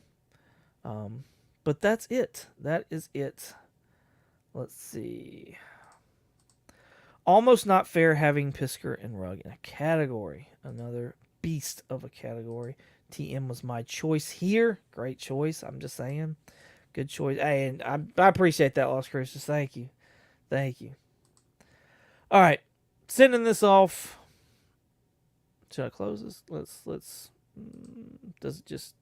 But that's it. That is it. Let's see. Almost not fair having Pisker and Rugg in a category. Another beast of a category. TM was my choice here. Great choice. I'm just saying. Good choice. Hey, and I appreciate that, Las Cruces. Thank you. Thank you. All right. Sending this off. Should I close this? Let's. Does it just?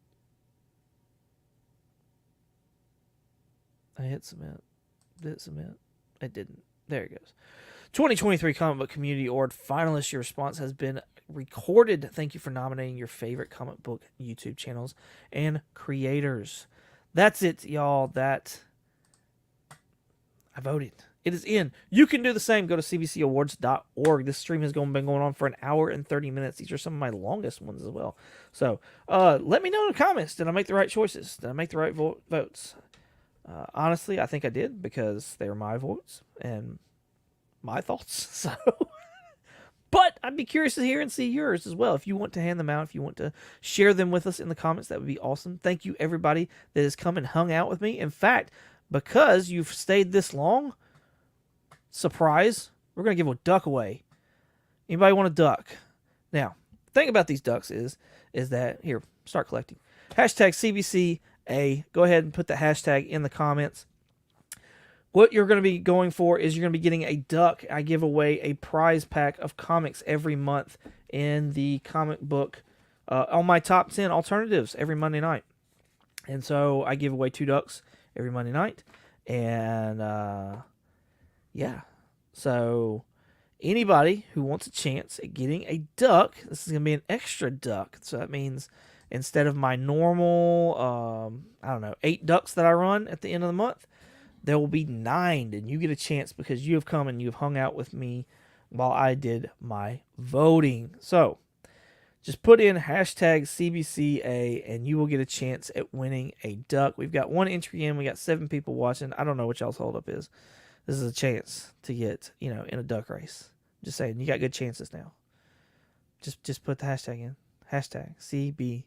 I hit submit. Did it submit? It didn't. There it goes. 2023 Comic Book Community Award finalists. Your response has been recorded. Thank you for nominating your favorite comic book YouTube channels and creators. That's it, y'all. That I voted. It is in. You can do the same. Go to cbcawards.org. This stream has been going on for an hour and 30 minutes. These are some of my longest ones as well. So let me know in the comments. Did I make the right choices? Did I make the right votes? Honestly, I think I did because they were my votes and my thoughts. So, but I'd be curious to hear and see yours as well. If you want to hand them out, if you want to share them with us in the comments, that would be awesome. Thank you, everybody that has come and hung out with me. In fact, because you've stayed this long, surprise, we're going to give a duck away. Anybody want a duck? Now, the thing about these ducks is that, here, start collecting. Hashtag CBCA. Go ahead and put the hashtag in the comments. What you're going to be going for is you're going to be getting a duck. I give away a prize pack of comics every month in the comic book on my top 10 alternatives every Monday night. And so I give away 2 ducks every Monday night. And yeah, so anybody who wants a chance at getting a duck, this is going to be an extra duck. So that means instead of my normal, 8 ducks that I run at the end of the month, there will be 9, and you get a chance because you have come and you have hung out with me while I did my voting. So just put in hashtag CBCA, and you will get a chance at winning a duck. We've got 1 entry in. We got 7 people watching. I don't know what y'all's holdup is. This is a chance to get, in a duck race. Just saying, you got good chances now. Just put the hashtag in. Hashtag CBCA.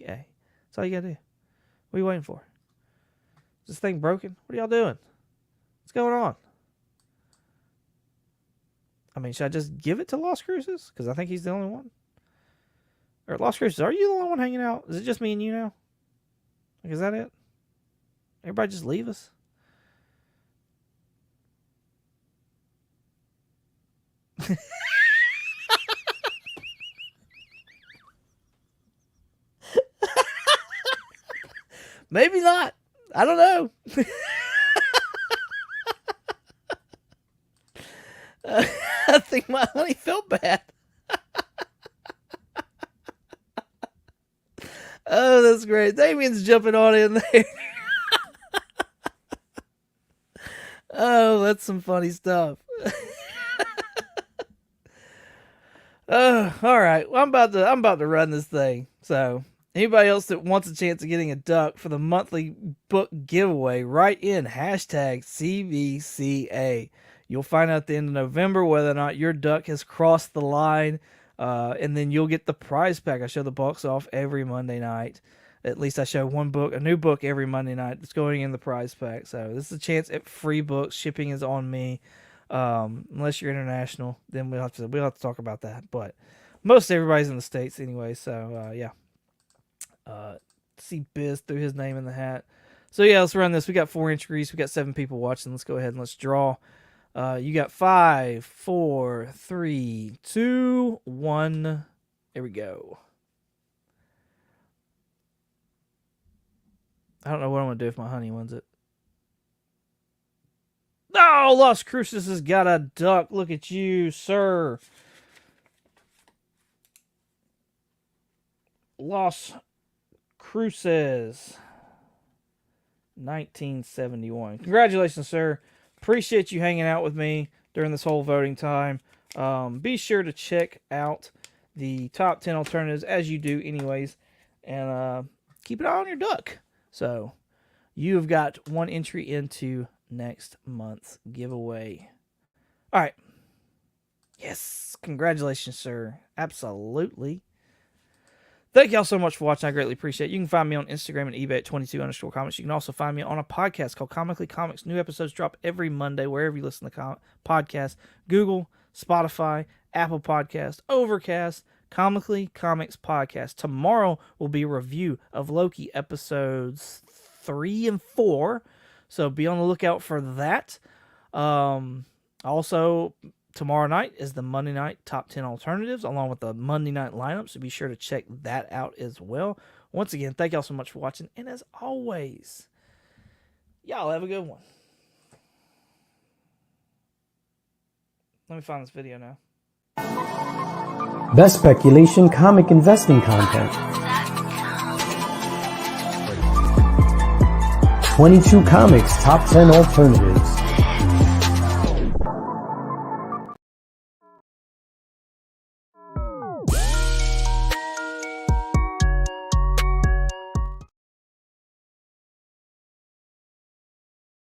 That's all you got to do. What are you waiting for? Is this thing broken? What are y'all doing? What's going on? I mean, should I just give it to Las Cruces? Because I think he's the only one. Or Las Cruces, are you the only one hanging out? Is it just me and you now? Like, is that it? Everybody just leave us? Maybe not. I don't know. I think my honey felt bad. Oh, that's great. Damien's jumping on in there. Oh, that's some funny stuff. Oh, all right. Well, I'm about to run this thing. So anybody else that wants a chance of getting a duck for the monthly book giveaway, write in hashtag CBCA. You'll find out at the end of November whether or not your duck has crossed the line, and then you'll get the prize pack. I show the box off every Monday night. At least I show a new book every Monday night that's going in the prize pack. So this is a chance at free books. Shipping is on me. Unless you're international, then we'll have to talk about that. But most everybody's in the States anyway. So yeah. See Biz threw his name in the hat. So yeah, let's run this. We got 4 entries. We got 7 people watching. Let's go ahead and let's draw. You got 5, 4, 3, 2, 1. There we go. I don't know what I'm gonna do if my honey wins it. Oh, Las Cruces has got a duck. Look at you, sir. Las Cruces, 1971. Congratulations, sir. Appreciate you hanging out with me during this whole voting time. Be sure to check out the top 10 alternatives as you do anyways. And keep an eye on your duck. So you've got 1 entry into next month's giveaway. All right. Yes. Congratulations, sir. Absolutely. Thank y'all so much for watching. I greatly appreciate it. You can find me on Instagram and eBay at 22_comics. You can also find me on a podcast called Comically Comics. New episodes drop every Monday wherever you listen to podcasts. Google, Spotify, Apple Podcast, Overcast, Comically Comics Podcast. Tomorrow will be a review of Loki episodes 3 and 4. So be on the lookout for that. Also, tomorrow night is the Monday night top 10 alternatives along with the Monday night lineup. So be sure to check that out as well. Once again, thank y'all so much for watching. And as always, y'all have a good one. Let me find this video now. Best speculation comic investing content. 22 Comics Top 10 Alternatives.